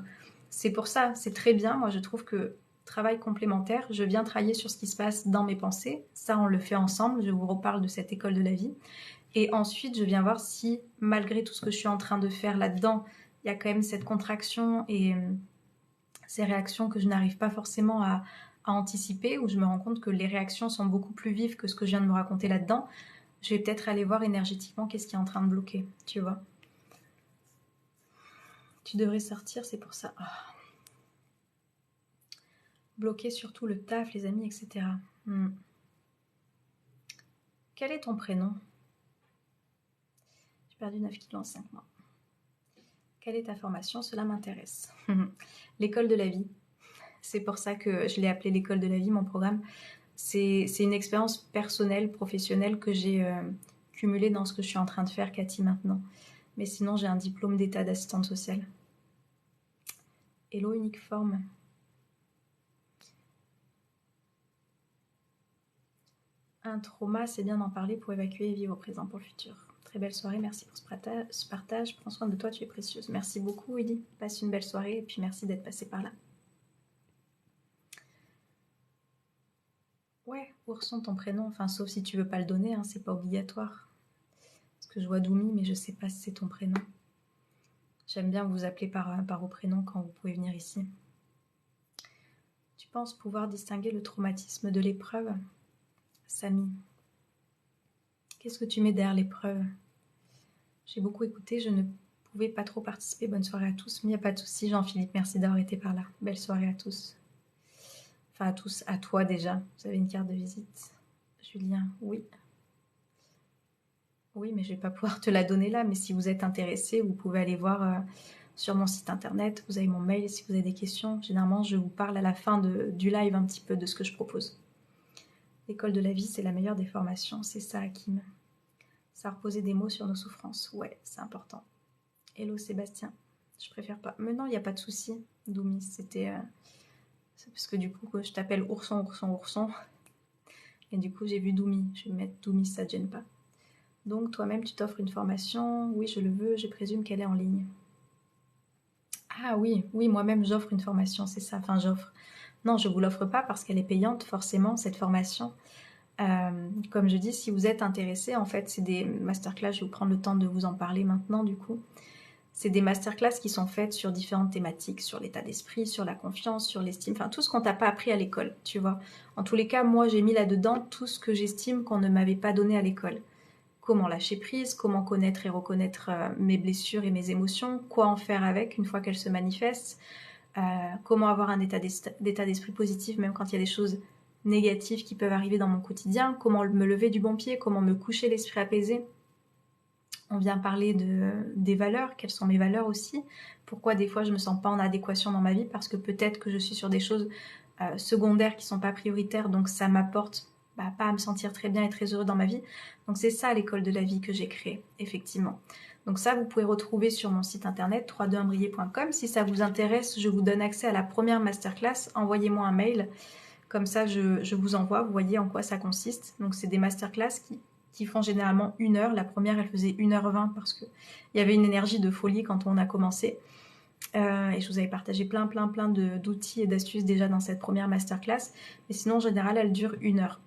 c'est pour ça, c'est très bien. Moi, je trouve que travail complémentaire, je viens travailler sur ce qui se passe dans mes pensées. Ça, on le fait ensemble. Je vous reparle de cette école de la vie. Et ensuite, je viens voir si, malgré tout ce que je suis en train de faire là-dedans, il y a quand même cette contraction et ces réactions que je n'arrive pas forcément à anticiper, où je me rends compte que les réactions sont beaucoup plus vives que ce que je viens de me raconter là-dedans, je vais peut-être aller voir énergétiquement qu'est-ce qui est en train de bloquer, tu vois. Tu devrais sortir, c'est pour ça. Oh. Bloquer surtout le taf, les amis, etc. Quel est ton prénom? J'ai perdu 9 kilos en 5 mois. Quelle est ta formation? Cela m'intéresse. L'école de la vie. C'est pour ça que je l'ai appelé l'école de la vie, mon programme. C'est une expérience personnelle, professionnelle que j'ai cumulée dans ce que je suis en train de faire, Cathy, maintenant. Mais sinon, j'ai un diplôme d'état d'assistante sociale. Hello, unique forme. Un trauma, c'est bien d'en parler pour évacuer et vivre au présent pour le futur. Très très belle soirée. Merci pour ce partage. Prends soin de toi, tu es précieuse. Merci beaucoup, Willy. Passe une belle soirée et puis merci d'être passé par là. Ouais, Ourson, ton prénom. Enfin, sauf si tu veux pas le donner, hein, c'est pas obligatoire. Parce que je vois Doumi, mais je sais pas si c'est ton prénom. J'aime bien vous appeler par vos prénoms quand vous pouvez venir ici. Tu penses pouvoir distinguer le traumatisme de l'épreuve? Samy, qu'est-ce que tu mets derrière l'épreuve? J'ai beaucoup écouté, je ne pouvais pas trop participer. Bonne soirée à tous, mais il n'y a pas de souci. Jean-Philippe, merci d'avoir été par là. Belle soirée à tous. Enfin, à tous, à toi déjà. Vous avez une carte de visite. Julien, oui. Oui, mais je ne vais pas pouvoir te la donner là. Mais si vous êtes intéressé, vous pouvez aller voir sur mon site internet. Vous avez mon mail si vous avez des questions. Généralement, je vous parle à la fin du live un petit peu de ce que je propose. L'école de la vie, c'est la meilleure des formations. C'est ça, Hakim. Ça a reposé des mots sur nos souffrances. Ouais, c'est important. Hello Sébastien. Je préfère pas. Mais non, il n'y a pas de souci. Doumi, c'était... c'est parce que du coup, je t'appelle Ourson, Ourson, Ourson. Et du coup, j'ai vu Doumi. Je vais mettre Doumi, ça ne gêne pas. Donc, toi-même, tu t'offres une formation. Oui, je le veux. Je présume qu'elle est en ligne. Ah oui, oui, moi-même, j'offre une formation, c'est ça. Enfin, j'offre. Non, je ne vous l'offre pas parce qu'elle est payante, forcément, cette formation. Comme je dis, si vous êtes intéressé, en fait, c'est des masterclass. Je vais vous prendre le temps de vous en parler maintenant, du coup. C'est des masterclass qui sont faites sur différentes thématiques, sur l'état d'esprit, sur la confiance, sur l'estime, enfin tout ce qu'on t'a pas appris à l'école, tu vois. En tous les cas, moi j'ai mis là-dedans tout ce que j'estime qu'on ne m'avait pas donné à l'école. Comment lâcher prise, comment connaître et reconnaître mes blessures et mes émotions, quoi en faire avec une fois qu'elles se manifestent, comment avoir un état d'esprit positif même quand il y a des choses négatives qui peuvent arriver dans mon quotidien, comment me lever du bon pied, comment me coucher l'esprit apaisé. On vient parler des valeurs, quelles sont mes valeurs aussi, pourquoi des fois je me sens pas en adéquation dans ma vie, parce que peut-être que je suis sur des choses secondaires qui sont pas prioritaires, donc ça m'apporte pas à me sentir très bien et très heureux dans ma vie. Donc c'est ça l'école de la vie que j'ai créée, effectivement. Donc ça, vous pouvez retrouver sur mon site internet www.1brier.com. Si ça vous intéresse, je vous donne accès à la première masterclass. Envoyez-moi un mail, comme ça je vous envoie, vous voyez en quoi ça consiste. Donc c'est des masterclass qui font généralement 1 heure. La première, elle faisait 1h20 parce qu'il y avait une énergie de folie quand on a commencé. Et je vous avais partagé plein d'outils et d'astuces déjà dans cette première masterclass. Mais sinon, en général, elle dure 1 heure.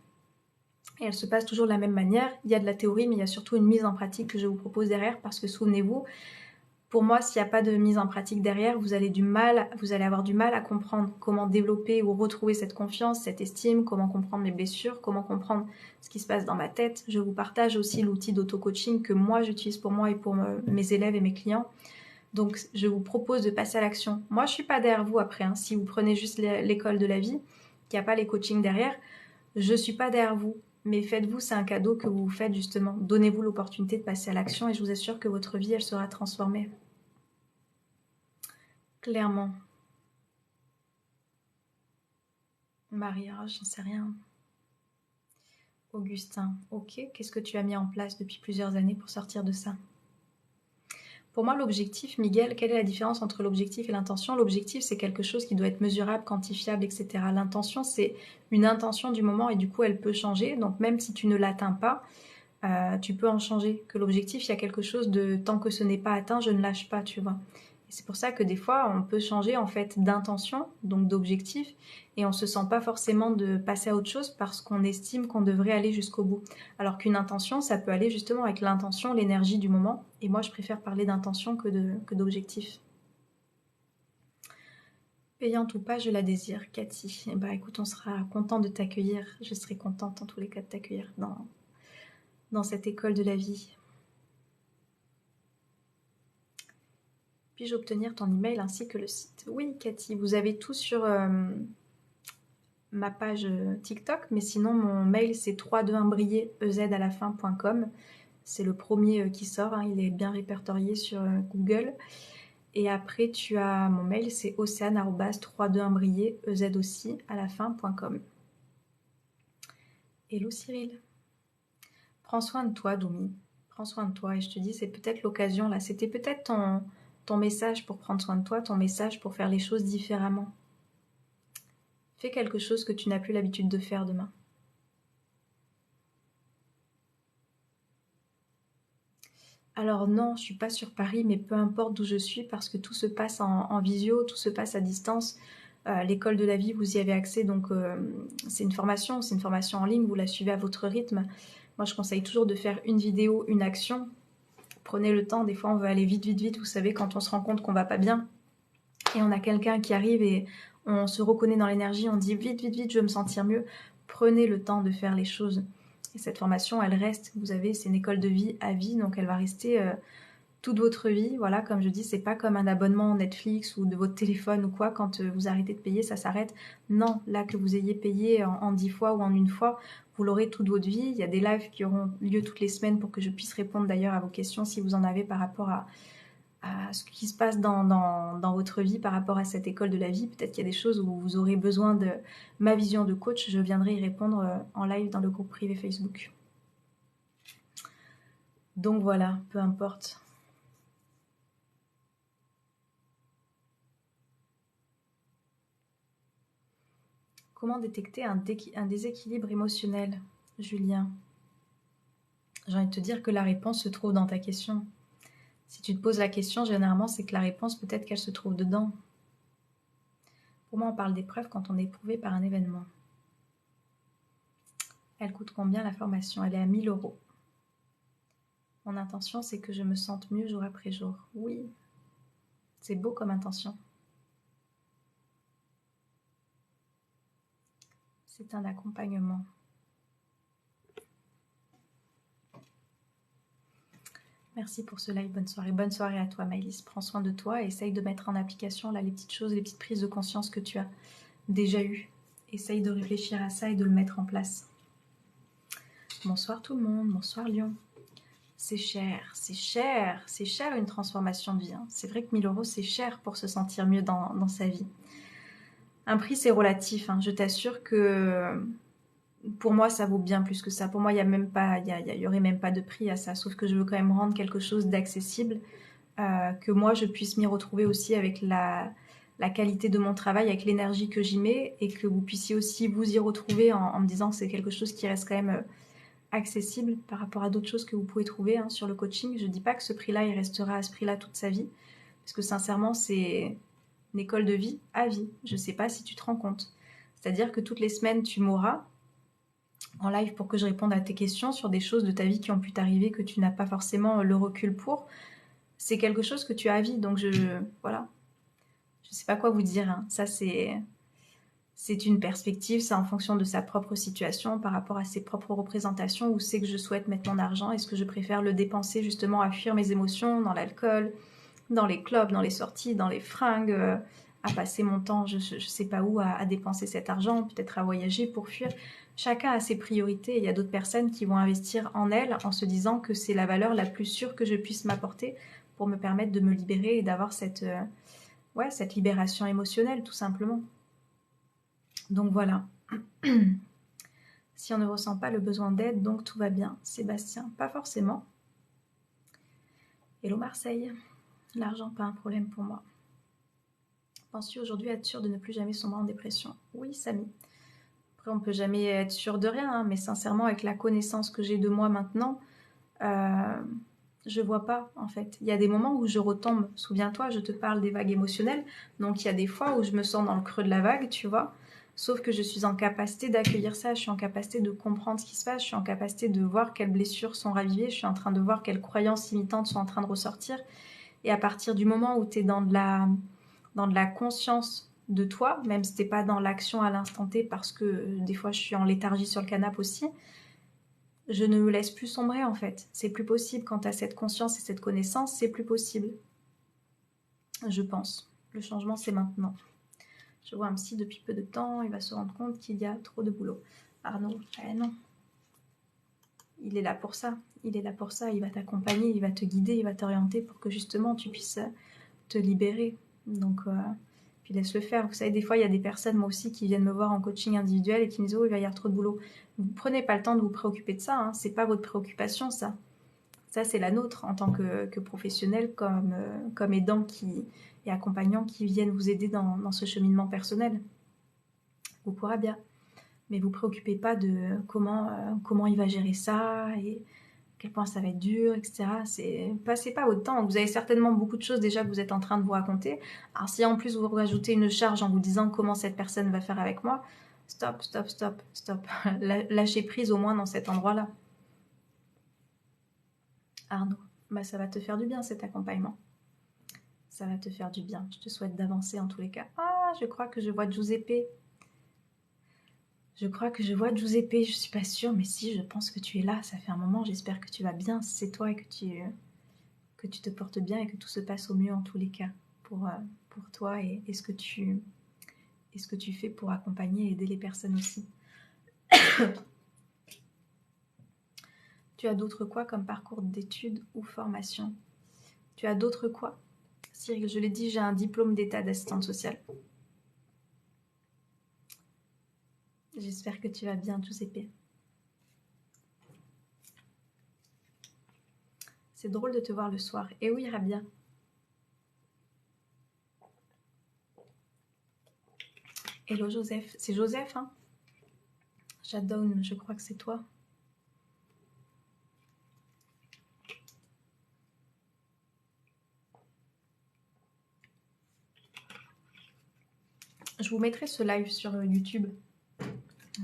Et elle se passe toujours de la même manière. Il y a de la théorie, mais il y a surtout une mise en pratique que je vous propose derrière parce que souvenez-vous, pour moi, s'il n'y a pas de mise en pratique derrière, vous allez avoir du mal à comprendre comment développer ou retrouver cette confiance, cette estime, comment comprendre mes blessures, comment comprendre ce qui se passe dans ma tête. Je vous partage aussi l'outil d'auto-coaching que moi, j'utilise pour moi et pour mes élèves et mes clients. Donc, je vous propose de passer à l'action. Moi, je ne suis pas derrière vous après. Hein. Si vous prenez juste l'école de la vie, qu'il n'y a pas les coachings derrière, je ne suis pas derrière vous. Mais faites-vous, c'est un cadeau que vous vous faites justement. Donnez-vous l'opportunité de passer à l'action et je vous assure que votre vie, elle sera transformée. Clairement. Maria, j'en sais rien. Augustin, ok. Qu'est-ce que tu as mis en place depuis plusieurs années pour sortir de ça? Pour moi, l'objectif, Miguel, quelle est la différence entre l'objectif et l'intention? L'objectif, c'est quelque chose qui doit être mesurable, quantifiable, etc. L'intention, c'est une intention du moment et du coup, elle peut changer. Donc, même si tu ne l'atteins pas, tu peux en changer. Que l'objectif, il y a quelque chose de tant que ce n'est pas atteint, je ne lâche pas, tu vois. Et c'est pour ça que des fois, on peut changer en fait d'intention, donc d'objectif, et on se sent pas forcément de passer à autre chose parce qu'on estime qu'on devrait aller jusqu'au bout. Alors qu'une intention, ça peut aller justement avec l'intention, l'énergie du moment. Et moi, je préfère parler d'intention que d'objectif. Payante ou pas, je la désire, Cathy. Eh ben, écoute, on sera content de t'accueillir. Je serai contente en tous les cas de t'accueillir dans cette école de la vie. Puis-je obtenir ton email ainsi que le site? Oui, Cathy, vous avez tout sur ma page TikTok, mais sinon mon mail c'est 321brier à la fin.com. C'est le premier qui sort, hein, il est bien répertorié sur Google. Et après tu as mon mail, c'est océane@321brier aussi à la fin.com. Hello Cyril. Prends soin de toi, Doumi. Prends soin de toi. Et je te dis, c'est peut-être l'occasion là. C'était peut-être ton message pour prendre soin de toi, ton message pour faire les choses différemment. Fais quelque chose que tu n'as plus l'habitude de faire demain. Alors non, je suis pas sur Paris, mais peu importe d'où je suis, parce que tout se passe en visio, tout se passe à distance. L'école de la vie, vous y avez accès, donc c'est une formation en ligne, vous la suivez à votre rythme. Moi, je conseille toujours de faire une vidéo, une action. Prenez le temps, des fois on veut aller vite, vite, vite, vous savez, quand on se rend compte qu'on va pas bien, et on a quelqu'un qui arrive et on se reconnaît dans l'énergie, on dit vite, vite, vite, je veux me sentir mieux. Prenez le temps de faire les choses. Et cette formation, elle reste, vous avez, c'est une école de vie à vie, donc elle va rester toute votre vie. Voilà, comme je dis, c'est pas comme un abonnement Netflix ou de votre téléphone ou quoi, quand vous arrêtez de payer, ça s'arrête. Non, là, que vous ayez payé en 10 fois ou en une fois, vous l'aurez toute votre vie. Il y a des lives qui auront lieu toutes les semaines pour que je puisse répondre d'ailleurs à vos questions si vous en avez par rapport à ce qui se passe dans votre vie par rapport à cette école de la vie. Peut-être qu'il y a des choses où vous aurez besoin de ma vision de coach. Je viendrai y répondre en live dans le groupe privé Facebook. Donc voilà, peu importe. Comment détecter un déséquilibre émotionnel, Julien? J'ai envie de te dire que la réponse se trouve dans ta question. Si tu te poses la question, généralement, c'est que la réponse, peut-être qu'elle se trouve dedans. Pour moi, on parle d'épreuve quand on est éprouvé par un événement. Elle coûte combien la formation? Elle est à 1 000 €. Mon intention, c'est que je me sente mieux jour après jour. Oui, c'est beau comme intention. C'est un accompagnement. Merci pour ce live, bonne soirée. Bonne soirée à toi, Maëlys. Prends soin de toi et essaye de mettre en application là, les petites choses, les petites prises de conscience que tu as déjà eues. Essaye de réfléchir à ça et de le mettre en place. Bonsoir tout le monde, bonsoir Lyon. C'est cher, c'est cher, c'est cher une transformation de vie. Hein. C'est vrai que 1 000 € c'est cher pour se sentir mieux dans sa vie. Un prix c'est relatif, hein. Je t'assure que pour moi ça vaut bien plus que ça. Pour moi il y aurait même pas de prix à ça, sauf que je veux quand même rendre quelque chose d'accessible, que moi je puisse m'y retrouver aussi avec la qualité de mon travail, avec l'énergie que j'y mets, et que vous puissiez aussi vous y retrouver en me disant que c'est quelque chose qui reste quand même accessible par rapport à d'autres choses que vous pouvez trouver hein, sur le coaching. Je ne dis pas que ce prix-là, il restera à ce prix-là toute sa vie, parce que sincèrement, c'est une école de vie à vie. Je ne sais pas si tu te rends compte. C'est-à-dire que toutes les semaines, tu m'auras en live pour que je réponde à tes questions sur des choses de ta vie qui ont pu t'arriver, que tu n'as pas forcément le recul pour. C'est quelque chose que tu as à vie, donc voilà. Je ne sais pas quoi vous dire. Hein. Ça, c'est une perspective, c'est en fonction de sa propre situation, par rapport à ses propres représentations, où c'est que je souhaite mettre mon argent, est-ce que je préfère le dépenser justement à fuir mes émotions, dans l'alcool, dans les clubs, dans les sorties, dans les fringues, à passer mon temps, je sais pas où, à dépenser cet argent, peut-être à voyager pour fuir. Chacun a ses priorités, il y a d'autres personnes qui vont investir en elles en se disant que c'est la valeur la plus sûre que je puisse m'apporter pour me permettre de me libérer et d'avoir cette libération émotionnelle tout simplement. Donc voilà. Si on ne ressent pas le besoin d'aide, donc tout va bien. Sébastien, pas forcément. Hello Marseille. L'argent, pas un problème pour moi. Penses-tu aujourd'hui être sûr de ne plus jamais sombrer en dépression? Oui, Samy. Après, on peut jamais être sûr de rien, hein, mais sincèrement, avec la connaissance que j'ai de moi maintenant, je vois pas, en fait. Il y a des moments où je retombe. Souviens-toi, je te parle des vagues émotionnelles. Donc, il y a des fois où je me sens dans le creux de la vague, tu vois. Sauf que je suis en capacité d'accueillir ça, je suis en capacité de comprendre ce qui se passe, je suis en capacité de voir quelles blessures sont ravivées, je suis en train de voir quelles croyances limitantes sont en train de ressortir. Et à partir du moment où tu es dans de la conscience de toi, même si tu n'es pas dans l'action à l'instant T, parce que des fois je suis en léthargie sur le canapé aussi, je ne me laisse plus sombrer en fait. C'est plus possible quand tu as cette conscience et cette connaissance, c'est plus possible. Je pense. Le changement, c'est maintenant. Je vois un psy depuis peu de temps, il va se rendre compte qu'il y a trop de boulot. Arnaud, non. Il est là pour ça. Il est là pour ça. Il va t'accompagner, il va te guider, il va t'orienter pour que justement tu puisses te libérer. Donc, puis laisse-le faire. Vous savez, des fois, il y a des personnes, moi aussi, qui viennent me voir en coaching individuel et qui me disent « Oh, il va y avoir trop de boulot ». Vous prenez pas le temps de vous préoccuper de ça. Hein. C'est pas votre préoccupation, ça. Ça, c'est la nôtre en tant que professionnel, comme aidant et accompagnant qui viennent vous aider dans ce cheminement personnel. Vous pourrez bien. Mais vous ne vous préoccupez pas de comment il va gérer ça et quel point ça va être dur, etc. Passez pas votre temps. Vous avez certainement beaucoup de choses déjà que vous êtes en train de vous raconter. Alors si en plus vous rajoutez une charge en vous disant comment cette personne va faire avec moi, stop, stop, stop, stop. Lâchez prise au moins dans cet endroit-là. Arnaud, bah ça va te faire du bien cet accompagnement. Ça va te faire du bien. Je te souhaite d'avancer en tous les cas. Ah, je crois que je vois Giuseppe. Je crois que je vois Giuseppe, je suis pas sûre, mais si, je pense que tu es là. Ça fait un moment, j'espère que tu vas bien. C'est toi et que tu te portes bien et que tout se passe au mieux en tous les cas pour toi et ce que tu fais pour accompagner et aider les personnes aussi. Tu as d'autres quoi comme parcours d'études ou formation? Tu as d'autres quoi? Cyril, je l'ai dit, j'ai un diplôme d'état d'assistante sociale. J'espère que tu vas bien, Giuseppe. C'est drôle de te voir le soir. Et oui, Rabia. Hello Joseph. C'est Joseph, hein? J'adore, je crois que c'est toi. Je vous mettrai ce live sur YouTube.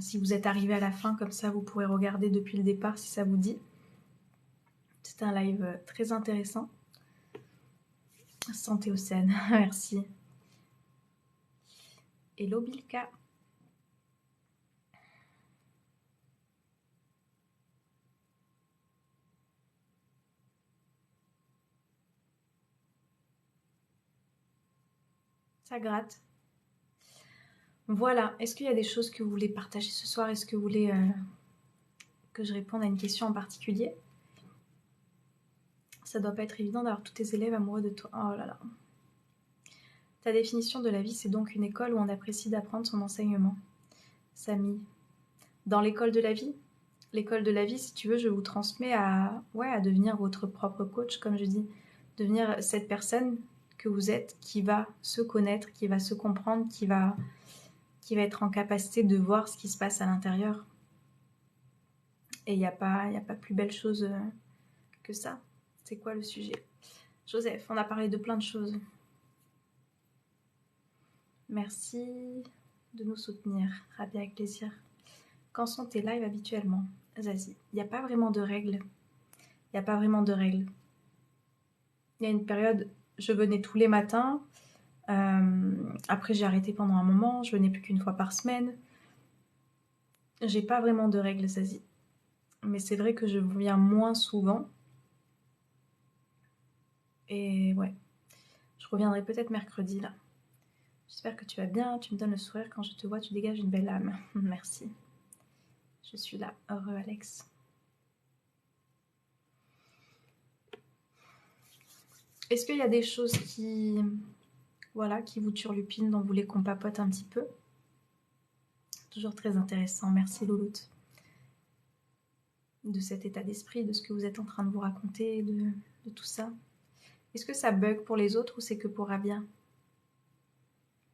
Si vous êtes arrivé à la fin, comme ça, vous pourrez regarder depuis le départ si ça vous dit. C'est un live très intéressant. Santé Océane, merci. Hello Bilka. Ça gratte. Voilà. Est-ce qu'il y a des choses que vous voulez partager ce soir? Est-ce que vous voulez que je réponde à une question en particulier? Ça doit pas être évident d'avoir tous tes élèves amoureux de toi. Oh là là. Ta définition de la vie, c'est donc une école où on apprécie d'apprendre son enseignement. Samy. Dans l'école de la vie? L'école de la vie, si tu veux, je vous transmets à devenir votre propre coach, comme je dis. Devenir cette personne que vous êtes, qui va se connaître, qui va se comprendre, qui va être en capacité de voir ce qui se passe à l'intérieur. Et il n'y a pas plus belle chose que ça. C'est quoi le sujet? Joseph, on a parlé de plein de choses. Merci de nous soutenir. Rabia, avec plaisir. Quand sont tes lives habituellement? Zazie, il n'y a pas vraiment de règles. Il n'y a pas vraiment de règles. Il y a une période, je venais tous les matins. Après, j'ai arrêté pendant un moment. Je venais plus qu'une fois par semaine. J'ai pas vraiment de règles, Zazie. Mais c'est vrai que je viens moins souvent. Et ouais, je reviendrai peut-être mercredi, là. J'espère que tu vas bien. Tu me donnes le sourire quand je te vois. Tu dégages une belle âme. Merci. Je suis là. Heureux, Alex. Est-ce qu'il y a des choses qui vous turlupinent, dont vous voulez qu'on papote un petit peu? Toujours très intéressant. Merci, Louloute. De cet état d'esprit, de ce que vous êtes en train de vous raconter, de tout ça. Est-ce que ça bug pour les autres ou c'est que pour Rabia?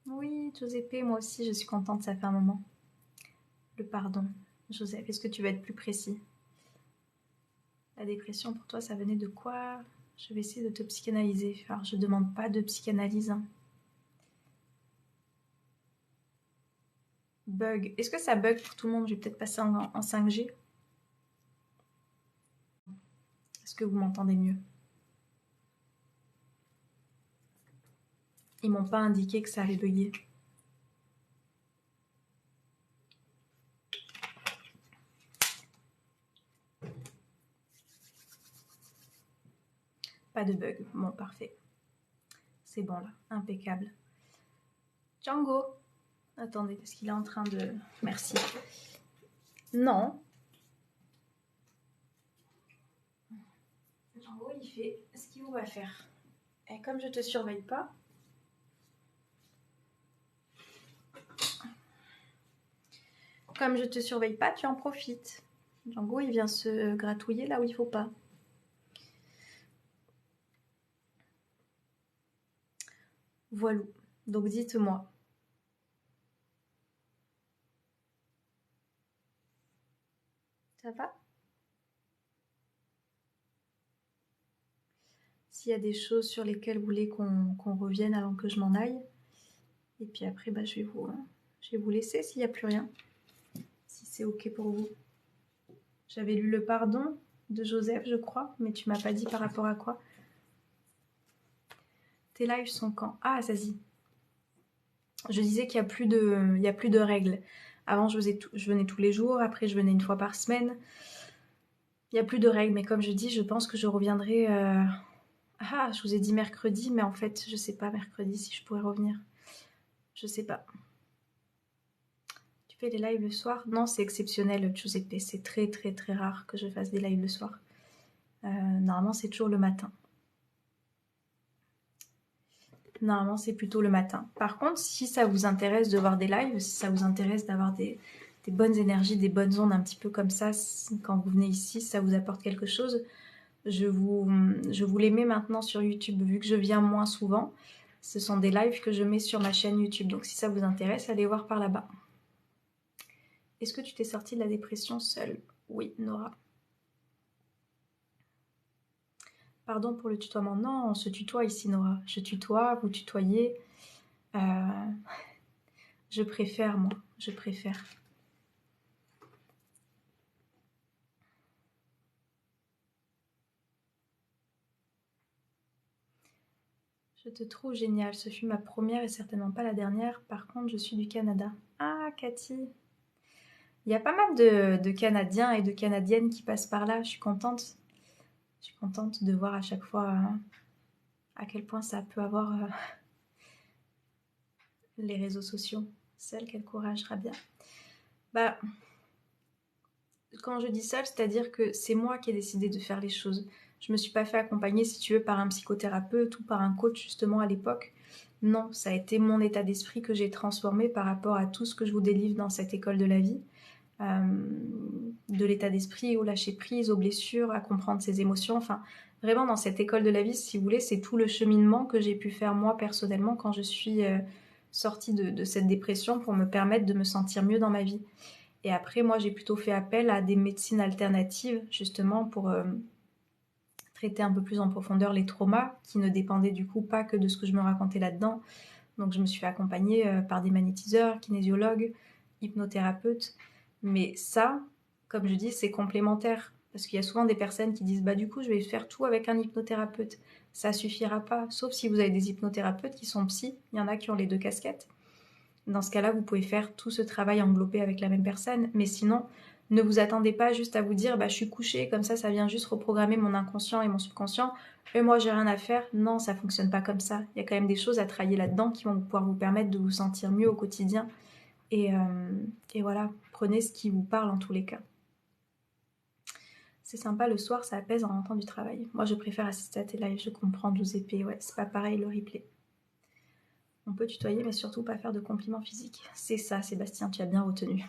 Oui, Giuseppe, moi aussi, je suis contente, ça fait un moment. Le pardon. Joseph, est-ce que tu vas être plus précis? La dépression, pour toi, ça venait de quoi? Je vais essayer de te psychanalyser. Alors, je demande pas de psychanalyse. Hein. Bug. Est-ce que ça bug pour tout le monde? Je vais peut-être passer en 5G. Est-ce que vous m'entendez mieux? Ils m'ont pas indiqué que ça allait bugger. Pas de bug. Bon, parfait. C'est bon là. Impeccable. Django. Attendez, parce qu'il est en train de... Merci. Non. Django, il fait ce qu'il va faire. Et comme je te surveille pas... Comme je te surveille pas, tu en profites. Django, il vient se gratouiller là où il faut pas. Voilà. Donc dites-moi. Ça va? s'il y a des choses sur lesquelles vous voulez qu'on revienne avant que je m'en aille. Et puis après, bah, je vais vous laisser s'il n'y a plus rien. Si c'est ok pour vous. J'avais lu le pardon de Joseph, je crois, mais tu m'as pas dit par rapport à quoi. Tes lives sont quand? Ah, Zazie. Je disais qu'il n'y a plus de règles. Avant, je venais tous les jours. Après, je venais une fois par semaine. Il n'y a plus de règles. Mais comme je dis, je pense que je reviendrai... Ah, je vous ai dit mercredi, mais en fait, je sais pas mercredi si je pourrais revenir. Je sais pas. Tu fais des lives le soir? Non, c'est exceptionnel, Giuseppe. C'est très, très, très rare que je fasse des lives le soir. Normalement, c'est toujours le matin. Normalement, c'est plutôt le matin. Par contre, si ça vous intéresse de voir des lives, si ça vous intéresse d'avoir des bonnes énergies, des bonnes ondes un petit peu comme ça, quand vous venez ici, ça vous apporte quelque chose, je vous les mets maintenant sur YouTube, vu que je viens moins souvent. Ce sont des lives que je mets sur ma chaîne YouTube. Donc si ça vous intéresse, allez voir par là-bas. Est-ce que tu t'es sortie de la dépression seule? Oui, Nora. Pardon pour le tutoiement. Non, on se tutoie ici, Nora. Je tutoie, vous tutoyez. Je préfère, moi. Je préfère. Je te trouve géniale. Ce fut ma première et certainement pas la dernière. Par contre, je suis du Canada. Ah, Cathy. Il y a pas mal de Canadiens et de Canadiennes qui passent par là. Je suis contente. Je suis contente de voir à chaque fois à quel point ça peut avoir les réseaux sociaux. Seule, quel courage, Rabia. Bah, quand je dis seule, c'est-à-dire que c'est moi qui ai décidé de faire les choses. Je me suis pas fait accompagner, si tu veux, par un psychothérapeute ou par un coach, justement, à l'époque. Non, ça a été mon état d'esprit que j'ai transformé par rapport à tout ce que je vous délivre dans cette école de la vie. De l'état d'esprit au lâcher prise, aux blessures, à comprendre ses émotions. Enfin, vraiment, dans cette école de la vie, si vous voulez, c'est tout le cheminement que j'ai pu faire moi personnellement quand je suis sortie de cette dépression pour me permettre de me sentir mieux dans ma vie. Et après, moi, j'ai plutôt fait appel à des médecines alternatives, justement, pour traiter un peu plus en profondeur les traumas, qui ne dépendaient du coup pas que de ce que je me racontais là-dedans. Donc, je me suis fait accompagner par des magnétiseurs, kinésiologues, hypnothérapeutes. Mais ça, comme je dis, c'est complémentaire. Parce qu'il y a souvent des personnes qui disent « Bah du coup, je vais faire tout avec un hypnothérapeute. » Ça suffira pas, sauf si vous avez des hypnothérapeutes qui sont psy. Il y en a qui ont les deux casquettes. Dans ce cas-là, vous pouvez faire tout ce travail englobé avec la même personne. Mais sinon, ne vous attendez pas juste à vous dire bah, « je suis couchée, comme ça vient juste reprogrammer mon inconscient et mon subconscient. Et moi, j'ai rien à faire. » Non, ça fonctionne pas comme ça. Il y a quand même des choses à travailler là-dedans qui vont pouvoir vous permettre de vous sentir mieux au quotidien. Et voilà, prenez ce qui vous parle en tous les cas. C'est sympa, le soir, ça apaise en rentrant du travail. Moi, je préfère assister à tes lives, je comprends, Giuseppe. Ouais, c'est pas pareil le replay. On peut tutoyer, mais surtout pas faire de compliments physiques. C'est ça, Sébastien, tu as bien retenu.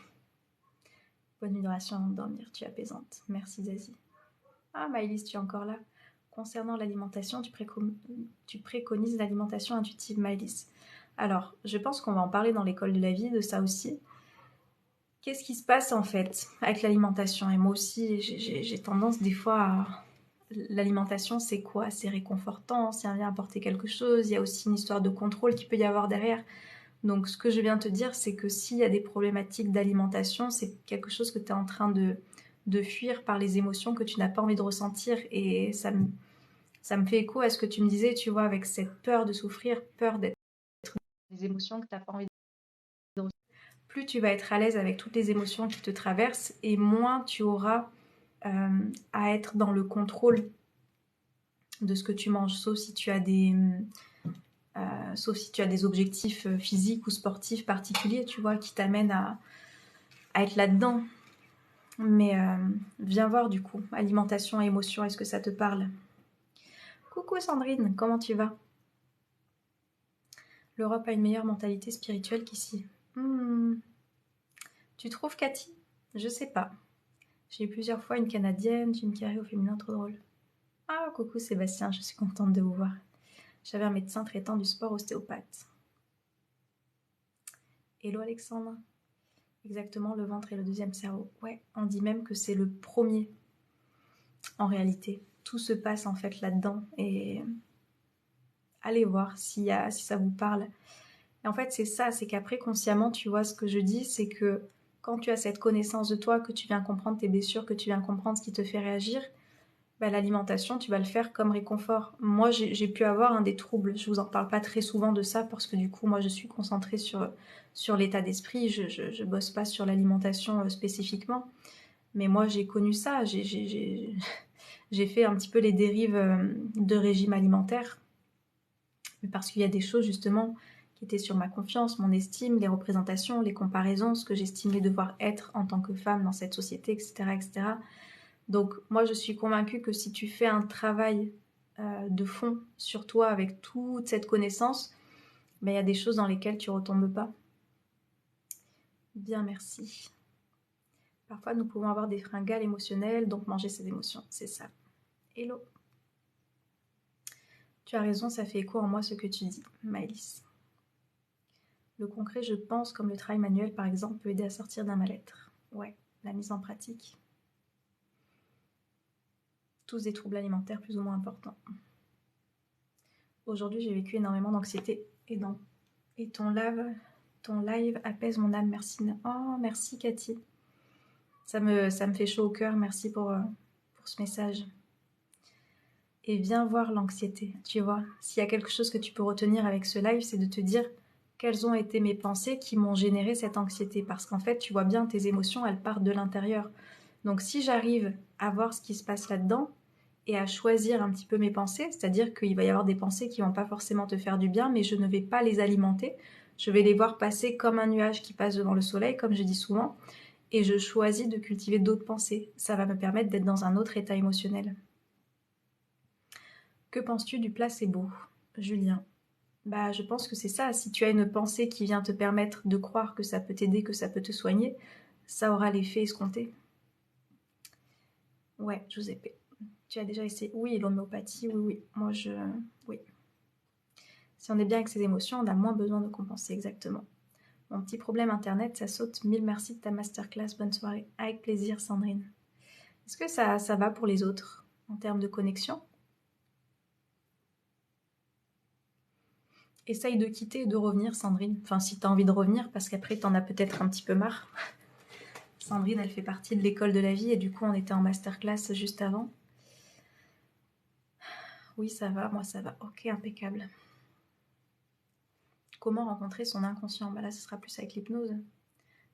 Bonne hydration avant de dormir, tu es apaisante. Merci, Zazie. Ah, Maëlys, tu es encore là. Concernant l'alimentation, tu préconises l'alimentation intuitive, Maëlys. Alors, je pense qu'on va en parler dans l'école de la vie, de ça aussi. Qu'est-ce qui se passe en fait avec l'alimentation? Et moi aussi, j'ai tendance des fois à... L'alimentation, c'est quoi? C'est réconfortant, ça vient apporter quelque chose. Il y a aussi une histoire de contrôle qui peut y avoir derrière. Donc, ce que je viens te dire, c'est que s'il y a des problématiques d'alimentation, c'est quelque chose que tu es en train de fuir par les émotions que tu n'as pas envie de ressentir. Et ça me fait écho à ce que tu me disais, tu vois, avec cette peur de souffrir, peur d'être des émotions que tu n'as pas envie de ressentir. Plus tu vas être à l'aise avec toutes les émotions qui te traversent et moins tu auras à être dans le contrôle de ce que tu manges, sauf si tu as des objectifs physiques ou sportifs particuliers, tu vois, qui t'amènent à être là-dedans. Mais viens voir du coup, alimentation et émotion, est-ce que ça te parle? Coucou Sandrine, comment tu vas? L'Europe a une meilleure mentalité spirituelle qu'ici. Tu trouves, Cathy? Je sais pas. J'ai eu plusieurs fois une Canadienne, Jim Carrey au féminin, trop drôle. Ah, coucou Sébastien, je suis contente de vous voir. J'avais un médecin traitant du sport ostéopathe. Hello Alexandre. Exactement, le ventre est le deuxième cerveau. Ouais, on dit même que c'est le premier, en réalité. tout se passe en fait là-dedans. Et allez voir si ça vous parle. Et en fait, c'est ça, c'est qu'après, consciemment, tu vois, ce que je dis, c'est que quand tu as cette connaissance de toi, que tu viens comprendre tes blessures, que tu viens comprendre ce qui te fait réagir, bah, l'alimentation, tu vas le faire comme réconfort. Moi, j'ai pu avoir des troubles. Je vous en parle pas très souvent de ça parce que du coup, moi, je suis concentrée sur l'état d'esprit. Je bosse pas sur l'alimentation spécifiquement. Mais moi, j'ai connu ça. J'ai fait un petit peu les dérives de régime alimentaire. Mais parce qu'il y a des choses, justement, qui étaient sur ma confiance, mon estime, les représentations, les comparaisons, ce que j'estimais devoir être en tant que femme dans cette société, etc., etc. Donc, moi, je suis convaincue que si tu fais un travail de fond sur toi avec toute cette connaissance, ben, il y a des choses dans lesquelles tu ne retombes pas. Bien, merci. Parfois, nous pouvons avoir des fringales émotionnelles, donc manger ses émotions, c'est ça. Hello. Tu as raison, ça fait écho en moi ce que tu dis, Maëlys. Le concret, je pense, comme le travail manuel, par exemple, peut aider à sortir d'un mal-être. Ouais, la mise en pratique. Tous des troubles alimentaires plus ou moins importants. Aujourd'hui, j'ai vécu énormément d'anxiété et ton live apaise mon âme. Merci. Oh, merci Cathy. Ça me fait chaud au cœur. Merci pour ce message. Et viens voir l'anxiété. Tu vois, s'il y a quelque chose que tu peux retenir avec ce live, c'est de te dire quelles ont été mes pensées qui m'ont généré cette anxiété. Parce qu'en fait, tu vois bien, tes émotions, elles partent de l'intérieur. Donc si j'arrive à voir ce qui se passe là-dedans, et à choisir un petit peu mes pensées, c'est-à-dire qu'il va y avoir des pensées qui vont pas forcément te faire du bien, mais je ne vais pas les alimenter, je vais les voir passer comme un nuage qui passe devant le soleil, comme je dis souvent, et je choisis de cultiver d'autres pensées. Ça va me permettre d'être dans un autre état émotionnel. Que penses-tu du placebo, Julien? Bah, je pense que c'est ça. Si tu as une pensée qui vient te permettre de croire que ça peut t'aider, que ça peut te soigner, ça aura l'effet escompté. Ouais, Giuseppe. Tu as déjà essayé? Oui, l'homéopathie, oui. Oui. Si on est bien avec ses émotions, on a moins besoin de compenser, exactement. Mon petit problème internet, ça saute. Mille merci de ta masterclass. Bonne soirée. Avec plaisir, Sandrine. Est-ce que ça va pour les autres en termes de connexion? Essaye de quitter et de revenir, Sandrine. Enfin, si tu as envie de revenir, parce qu'après, tu en as peut-être un petit peu marre. Sandrine, elle fait partie de l'école de la vie et du coup, on était en masterclass juste avant. Oui, ça va, moi ça va. Ok, impeccable. Comment rencontrer son inconscient? Bah là, ce sera plus avec l'hypnose.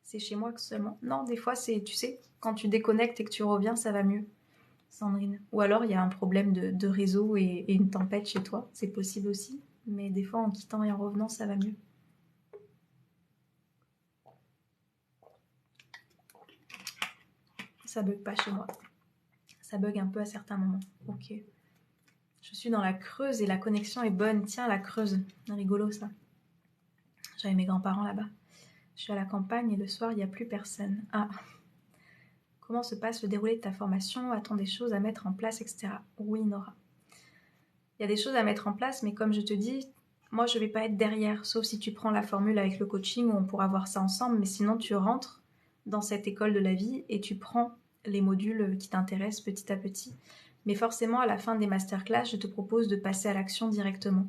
C'est chez moi que seulement. Non, des fois, c'est, tu sais, quand tu déconnectes et que tu reviens, ça va mieux, Sandrine. Ou alors, il y a un problème de réseau et une tempête chez toi. C'est possible aussi. Mais des fois, en quittant et en revenant, ça va mieux. Ça bug pas chez moi. Ça bug un peu à certains moments. Ok. Je suis dans la Creuse et la connexion est bonne. Tiens, la Creuse. Rigolo, ça. J'avais mes grands-parents là-bas. Je suis à la campagne et le soir, il n'y a plus personne. Ah. Comment se passe le déroulé de ta formation? A-t-on des choses à mettre en place, etc. Oui, Nora. Il y a des choses à mettre en place, mais comme je te dis, moi, je ne vais pas être derrière, sauf si tu prends la formule avec le coaching où on pourra voir ça ensemble, mais sinon, tu rentres dans cette école de la vie et tu prends les modules qui t'intéressent petit à petit. Mais forcément, à la fin des masterclass, je te propose de passer à l'action directement.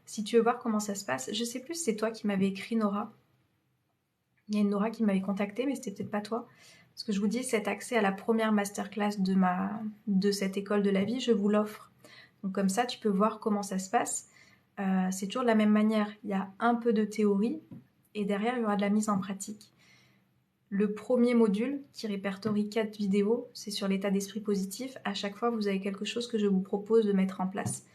Si tu veux voir comment ça se passe, je sais plus si c'est toi qui m'avais écrit, Nora. Il y a une Nora qui m'avait contactée, mais c'était peut-être pas toi. Parce que je vous dis, cet accès à la première masterclass de cette école de la vie, je vous l'offre. Donc comme ça, tu peux voir comment ça se passe. C'est toujours de la même manière. Il y a un peu de théorie et derrière, il y aura de la mise en pratique. Le premier module, qui répertorie 4 vidéos, c'est sur l'état d'esprit positif. À chaque fois, vous avez quelque chose que je vous propose de mettre en place.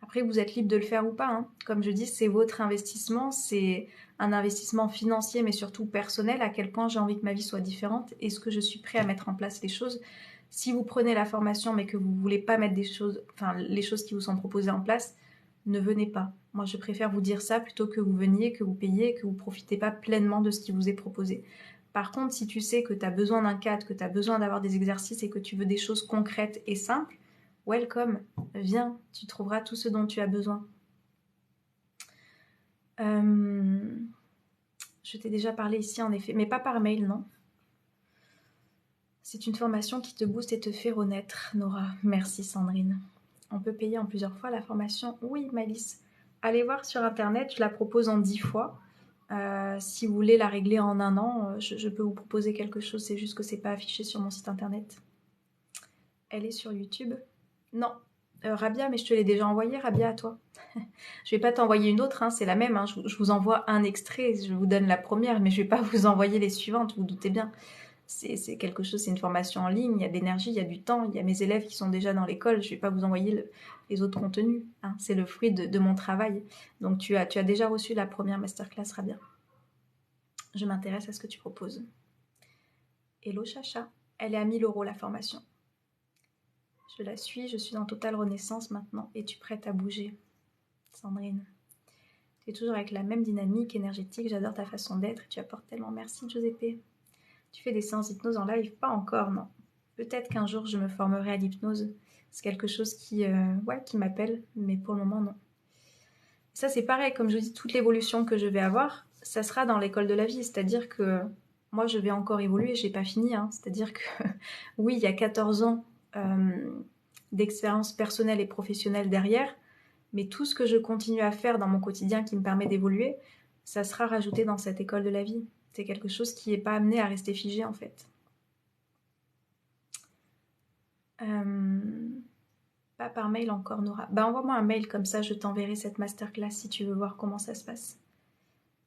Après, vous êtes libre de le faire ou pas. Hein. Comme je dis, c'est votre investissement. C'est un investissement financier, mais surtout personnel. À quel point j'ai envie que ma vie soit différente. Est-ce que je suis prêt à mettre en place les choses? Si vous prenez la formation, mais que vous ne voulez pas mettre les choses qui vous sont proposées en place, ne venez pas. Moi, je préfère vous dire ça plutôt que vous veniez, que vous payiez, que vous ne profitez pas pleinement de ce qui vous est proposé. Par contre, si tu sais que tu as besoin d'un cadre, que tu as besoin d'avoir des exercices et que tu veux des choses concrètes et simples, welcome, viens, tu trouveras tout ce dont tu as besoin. Je t'ai déjà parlé ici en effet, mais pas par mail, non. C'est une formation qui te booste et te fait renaître, Nora. Merci Sandrine. On peut payer en plusieurs fois la formation. Oui, Malice. Allez voir sur internet, je la propose en 10 fois. Si vous voulez la régler en 1 an, je peux vous proposer quelque chose, c'est juste que c'est pas affiché sur mon site internet. Elle est sur YouTube? Non. Rabia, mais je te l'ai déjà envoyée, Rabia, à toi. Je vais pas t'envoyer une autre, hein, c'est la même. Hein. Je vous envoie un extrait, je vous donne la première, mais je vais pas vous envoyer les suivantes, vous doutez bien. C'est quelque chose, c'est une formation en ligne, il y a de l'énergie, il y a du temps, il y a mes élèves qui sont déjà dans l'école, je vais pas vous envoyer les autres contenus. Hein. C'est le fruit de mon travail. Donc tu as déjà reçu la première masterclass, Rabia. Je m'intéresse à ce que tu proposes. Hello Chacha, elle est à 1000 € la formation. Je la suis, je suis dans totale renaissance maintenant. Es-tu prête à bouger, Sandrine? Tu es toujours avec la même dynamique énergétique, j'adore ta façon d'être et tu apportes tellement. Merci Giuseppe. Tu fais des séances d'hypnose en live? Pas encore, non. Peut-être qu'un jour je me formerai à l'hypnose. C'est quelque chose qui m'appelle, mais pour le moment non. Ça c'est pareil, comme je dis, toute l'évolution que je vais avoir, ça sera dans l'école de la vie, c'est-à-dire que moi je vais encore évoluer, j'ai pas fini, hein. C'est-à-dire que oui, il y a 14 ans d'expérience personnelle et professionnelle derrière, mais tout ce que je continue à faire dans mon quotidien qui me permet d'évoluer, ça sera rajouté dans cette école de la vie. C'est quelque chose qui n'est pas amené à rester figé en fait. Pas par mail encore, Nora. Bah envoie-moi un mail, comme ça je t'enverrai cette masterclass si tu veux voir comment ça se passe.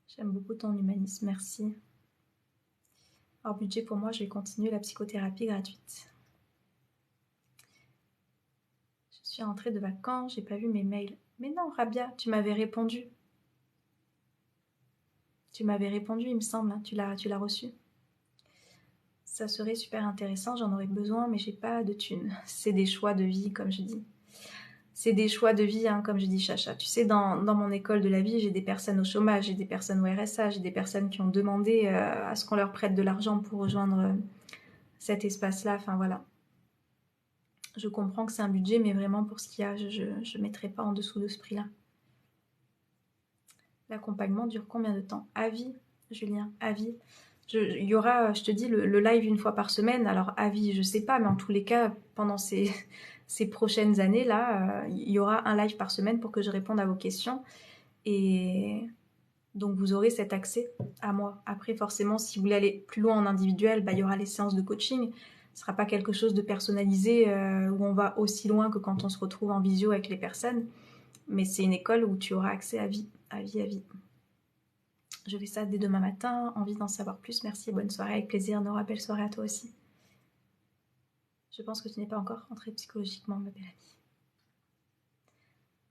J'aime beaucoup ton humanisme, merci. Hors budget pour moi, je vais continuer la psychothérapie gratuite. Je suis rentrée de vacances, j'ai pas vu mes mails. Mais non, Rabia, tu m'avais répondu. Tu m'avais répondu, il me semble, hein. Tu l'as reçu. Ça serait super intéressant, j'en aurais besoin, mais j'ai pas de thunes. C'est des choix de vie, comme je dis. C'est des choix de vie, hein, comme je dis, Chacha. Tu sais, dans mon école de la vie, j'ai des personnes au chômage, j'ai des personnes au RSA, j'ai des personnes qui ont demandé à ce qu'on leur prête de l'argent pour rejoindre cet espace-là. Enfin, voilà. Je comprends que c'est un budget, mais vraiment, pour ce qu'il y a, je ne mettrai pas en dessous de ce prix-là. L'accompagnement dure combien de temps? À vie, Julien, à vie. Il y aura, je te dis, le live une fois par semaine. Alors, à vie, je sais pas, mais en tous les cas, pendant ces prochaines années-là, il y aura un live par semaine pour que je réponde à vos questions. Et donc, vous aurez cet accès à moi. Après, forcément, si vous voulez aller plus loin en individuel, bah, il y aura les séances de coaching. Ce ne sera pas quelque chose de personnalisé où on va aussi loin que quand on se retrouve en visio avec les personnes. Mais c'est une école où tu auras accès à vie, à vie, à vie. Je fais ça dès demain matin, envie d'en savoir plus. Merci et bonne soirée, avec plaisir. Nora, belle soirée à toi aussi. Je pense que tu n'es pas encore rentrée psychologiquement, ma belle amie.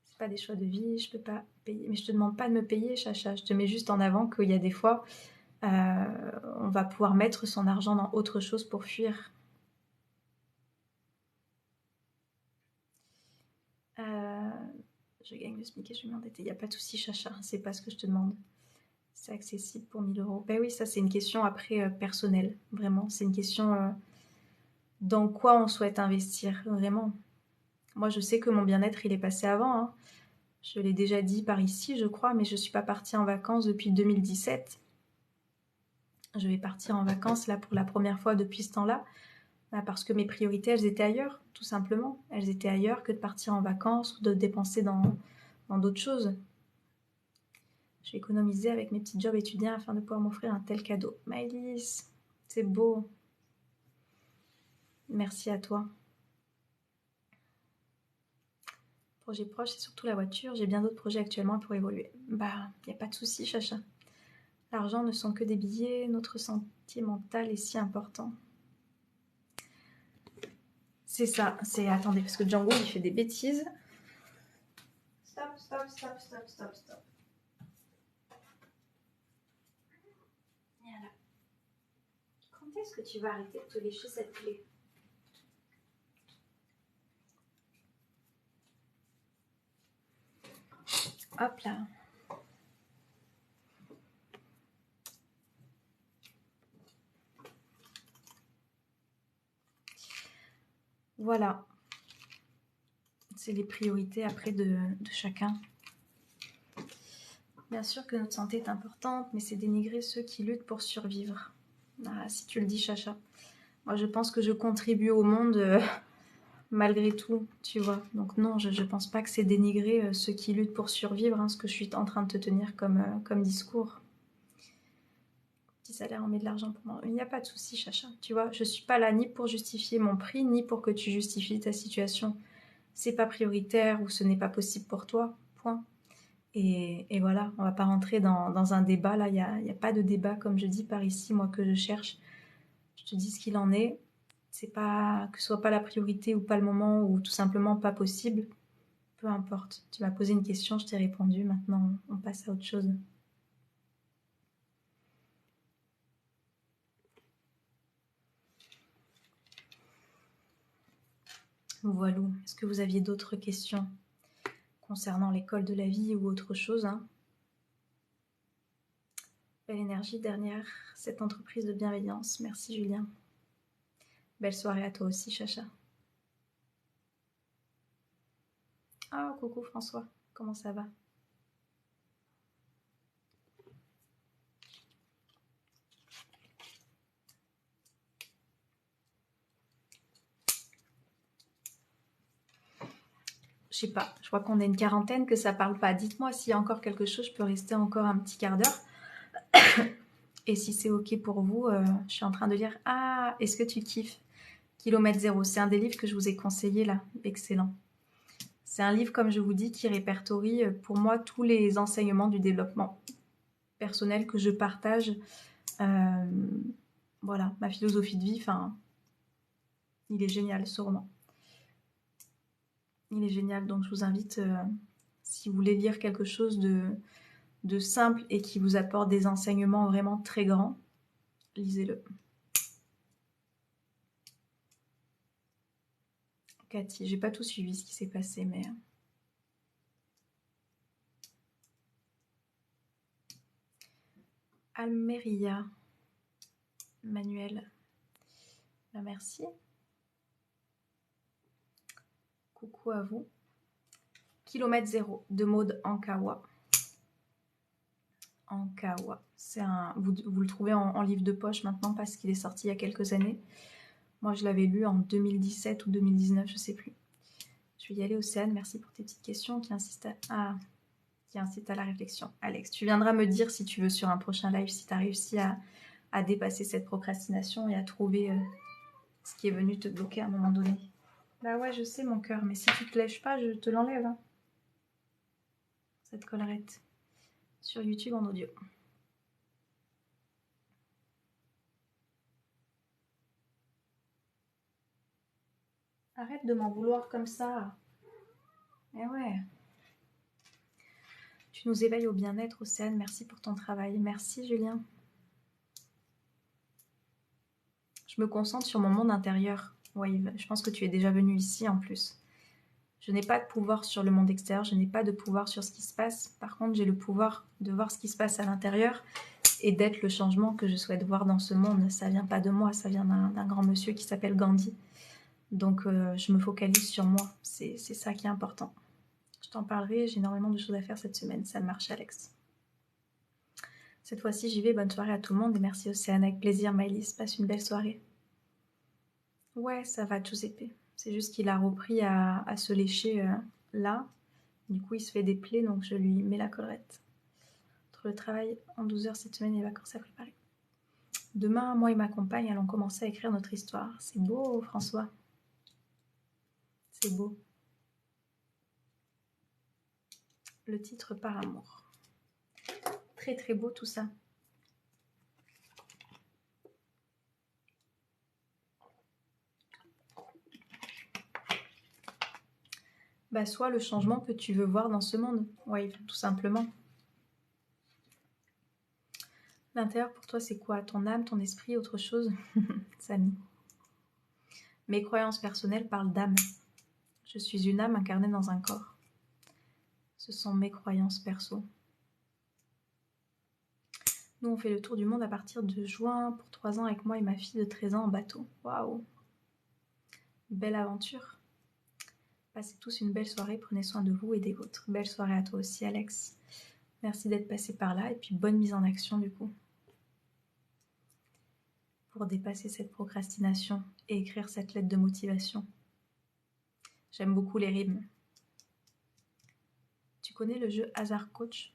C'est pas des choix de vie, je peux pas payer. Mais je te demande pas de me payer, Chacha. Je te mets juste en avant qu'il y a des fois, on va pouvoir mettre son argent dans autre chose pour fuir. Je gagne le SMIC et je vais m'endetter. Il n'y a pas de souci, Chacha. C'est pas ce que je te demande. C'est accessible pour 1000 €. Ben oui, ça c'est une question après personnelle. Vraiment, c'est une question dans quoi on souhaite investir. Vraiment. Moi, je sais que mon bien-être, il est passé avant. Hein. Je l'ai déjà dit par ici, je crois, mais je ne suis pas partie en vacances depuis 2017. Je vais partir en vacances là pour la première fois depuis ce temps-là, parce que mes priorités, elles étaient ailleurs, tout simplement. Elles étaient ailleurs que de partir en vacances ou de dépenser dans d'autres choses. Je vais économiser avec mes petits jobs étudiants afin de pouvoir m'offrir un tel cadeau. Maëlys, c'est beau. Merci à toi. Projet proche, c'est surtout la voiture. J'ai bien d'autres projets actuellement pour évoluer. Bah, il n'y a pas de souci, Chacha. L'argent ne sont que des billets. Notre santé mentale est si important. C'est ça. C'est... Attendez, parce que Django, il fait des bêtises. Stop, stop, stop, stop, stop, stop. Voilà. Quand est-ce que tu vas arrêter de te lécher cette clé? Hop là. Voilà. C'est les priorités après de chacun. Bien sûr que notre santé est importante, mais c'est dénigrer ceux qui luttent pour survivre. Ah, si tu le dis, Chacha. Moi, je pense que je contribue au monde malgré tout, tu vois. Donc non, je pense pas que c'est dénigrer ceux qui luttent pour survivre, hein, ce que je suis en train de te tenir comme discours. Petit salaire, on met de l'argent pour moi. Il n'y a pas de souci, Chacha. Tu vois, je suis pas là ni pour justifier mon prix, ni pour que tu justifies ta situation. C'est pas prioritaire ou ce n'est pas possible pour toi, point. Et voilà, on va pas rentrer dans un débat. Là, il y a pas de débat, comme je dis, par ici, moi, que je cherche. Je te dis ce qu'il en est. C'est pas que ce soit pas la priorité ou pas le moment ou tout simplement pas possible. Peu importe. Tu m'as posé une question, je t'ai répondu. Maintenant, on passe à autre chose. Voilà. Est-ce que vous aviez d'autres questions concernant l'école de la vie ou autre chose, hein? Belle énergie dernière, cette entreprise de bienveillance. Merci Julien. Belle soirée à toi aussi, Chacha. Ah, coucou François, comment ça va? Je sais pas, je crois qu'on est une quarantaine, que ça parle pas. Dites-moi s'il y a encore quelque chose, je peux rester encore un petit quart d'heure. Et si c'est ok pour vous, je suis en train de lire. Ah, est-ce que tu kiffes Kilomètre Zéro? C'est un des livres que je vous ai conseillé là. Excellent. C'est un livre, comme je vous dis, qui répertorie pour moi tous les enseignements du développement personnel que je partage. Voilà, ma philosophie de vie, enfin, il est génial ce roman. Il est génial, donc je vous invite, si vous voulez lire quelque chose de simple et qui vous apporte des enseignements vraiment très grands, lisez-le. Cathy, j'ai pas tout suivi ce qui s'est passé, mais... Almeria, Manuel, ben merci. Coucou à vous. Kilomètre Zéro de Maud Ankawa. Ankawa, c'est un... Vous le trouvez en livre de poche maintenant parce qu'il est sorti il y a quelques années. Moi, je l'avais lu en 2017 ou 2019, je sais plus. Je vais y aller, Océane. Merci pour tes petites questions qui incitent à la réflexion. Alex, tu viendras me dire si tu veux sur un prochain live si tu as réussi à dépasser cette procrastination et à trouver ce qui est venu te bloquer à un moment donné. Bah ouais, je sais mon cœur, mais si tu te lèches pas, je te l'enlève. Hein. Cette collerette. Sur YouTube en audio. Arrête de m'en vouloir comme ça. Eh ouais. Tu nous éveilles au bien-être, Océane. Merci pour ton travail. Merci, Julien. Je me concentre sur mon monde intérieur. Wave, je pense que tu es déjà venu ici en plus. Je n'ai pas de pouvoir sur le monde extérieur, je n'ai pas de pouvoir sur ce qui se passe. Par contre, j'ai le pouvoir de voir ce qui se passe à l'intérieur et d'être le changement que je souhaite voir dans ce monde. Ça vient pas de moi, ça vient d'un grand monsieur qui s'appelle Gandhi. Donc, je me focalise sur moi. C'est ça qui est important. Je t'en parlerai, j'ai énormément de choses à faire cette semaine. Ça marche, Alex. Cette fois-ci, j'y vais. Bonne soirée à tout le monde et merci Océane. Avec plaisir, Maëlys. Passe une belle soirée. Ouais, ça va, Giuseppe. C'est juste qu'il a repris à se lécher là. Du coup, il se fait des plaies, donc je lui mets la collerette. Entre le travail en 12 heures cette semaine et les vacances à préparer. Demain, moi et ma compagne allons commencer à écrire notre histoire. C'est beau, François. C'est beau. Le titre Par amour. Très très beau tout ça. Bah, soit le changement que tu veux voir dans ce monde. Oui, tout simplement. L'intérieur pour toi, c'est quoi? Ton âme, ton esprit, autre chose? Samy. Mes croyances personnelles parlent d'âme. Je suis une âme incarnée dans un corps. Ce sont mes croyances perso. Nous, on fait le tour du monde à partir de juin pour 3 ans avec moi et ma fille de 13 ans en bateau. Waouh! Belle aventure. Passez tous une belle soirée, prenez soin de vous et des vôtres. Belle soirée à toi aussi, Alex. Merci d'être passé par là et puis bonne mise en action du coup. pour dépasser cette procrastination et écrire cette lettre de motivation. J'aime beaucoup les rimes. Tu connais le jeu Hasard Coach?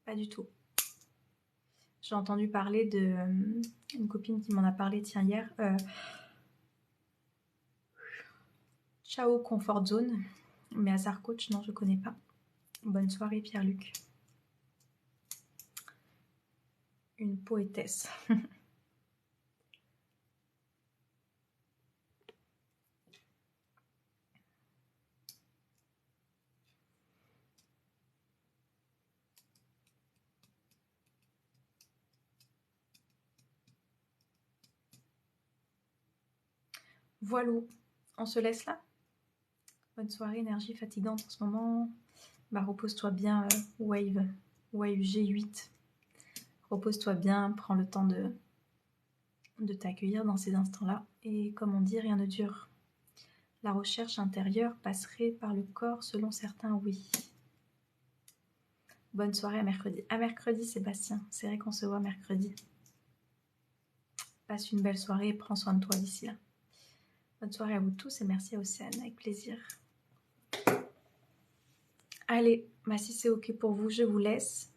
Pas du tout. J'ai entendu parler de une copine qui m'en a parlé hier. Ciao Comfort Zone. Mais Hasard Coach, non, je connais pas. Bonne soirée Pierre-Luc. Une poétesse. Voilà, on se laisse là. Bonne soirée, énergie fatigante en ce moment. Bah, repose-toi bien, Wave G8. Repose-toi bien, prends le temps de t'accueillir dans ces instants-là. Et comme on dit, rien ne dure. La recherche intérieure passerait par le corps selon certains, oui. Bonne soirée à mercredi. À mercredi, Sébastien. C'est vrai qu'on se voit mercredi. Passe une belle soirée et prends soin de toi d'ici là. Bonne soirée à vous tous et merci à Océane, avec plaisir. Allez, bah si c'est ok pour vous, je vous laisse.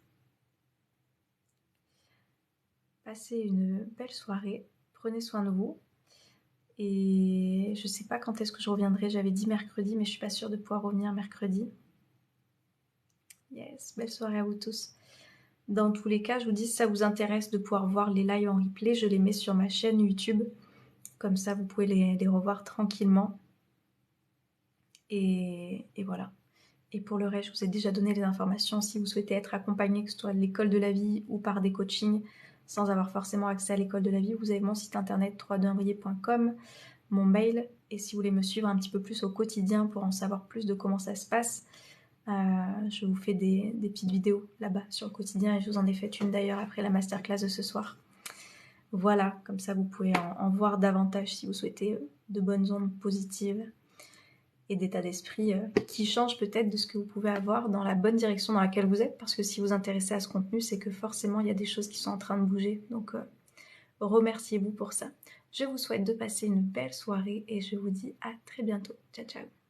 Passez une belle soirée. Prenez soin de vous. Et je sais pas quand est-ce que je reviendrai. J'avais dit mercredi, mais je suis pas sûre de pouvoir revenir mercredi. Yes, belle soirée à vous tous. Dans tous les cas, je vous dis, si ça vous intéresse de pouvoir voir les lives en replay, je les mets sur ma chaîne YouTube. Comme ça, vous pouvez les revoir tranquillement. Et voilà. Et pour le reste, je vous ai déjà donné les informations. Si vous souhaitez être accompagné, que ce soit de l'école de la vie ou par des coachings, sans avoir forcément accès à l'école de la vie, vous avez mon site internet www.imbrier.com, mon mail. Et si vous voulez me suivre un petit peu plus au quotidien pour en savoir plus de comment ça se passe, je vous fais des petites vidéos là-bas sur le quotidien. Et je vous en ai fait une d'ailleurs après la masterclass de ce soir. Voilà, comme ça vous pouvez en voir davantage si vous souhaitez de bonnes ondes positives et d'état d'esprit qui change peut-être de ce que vous pouvez avoir dans la bonne direction dans laquelle vous êtes, parce que si vous vous intéressez à ce contenu, c'est que forcément il y a des choses qui sont en train de bouger, donc remerciez-vous pour ça. Je vous souhaite de passer une belle soirée et je vous dis à très bientôt. Ciao ciao.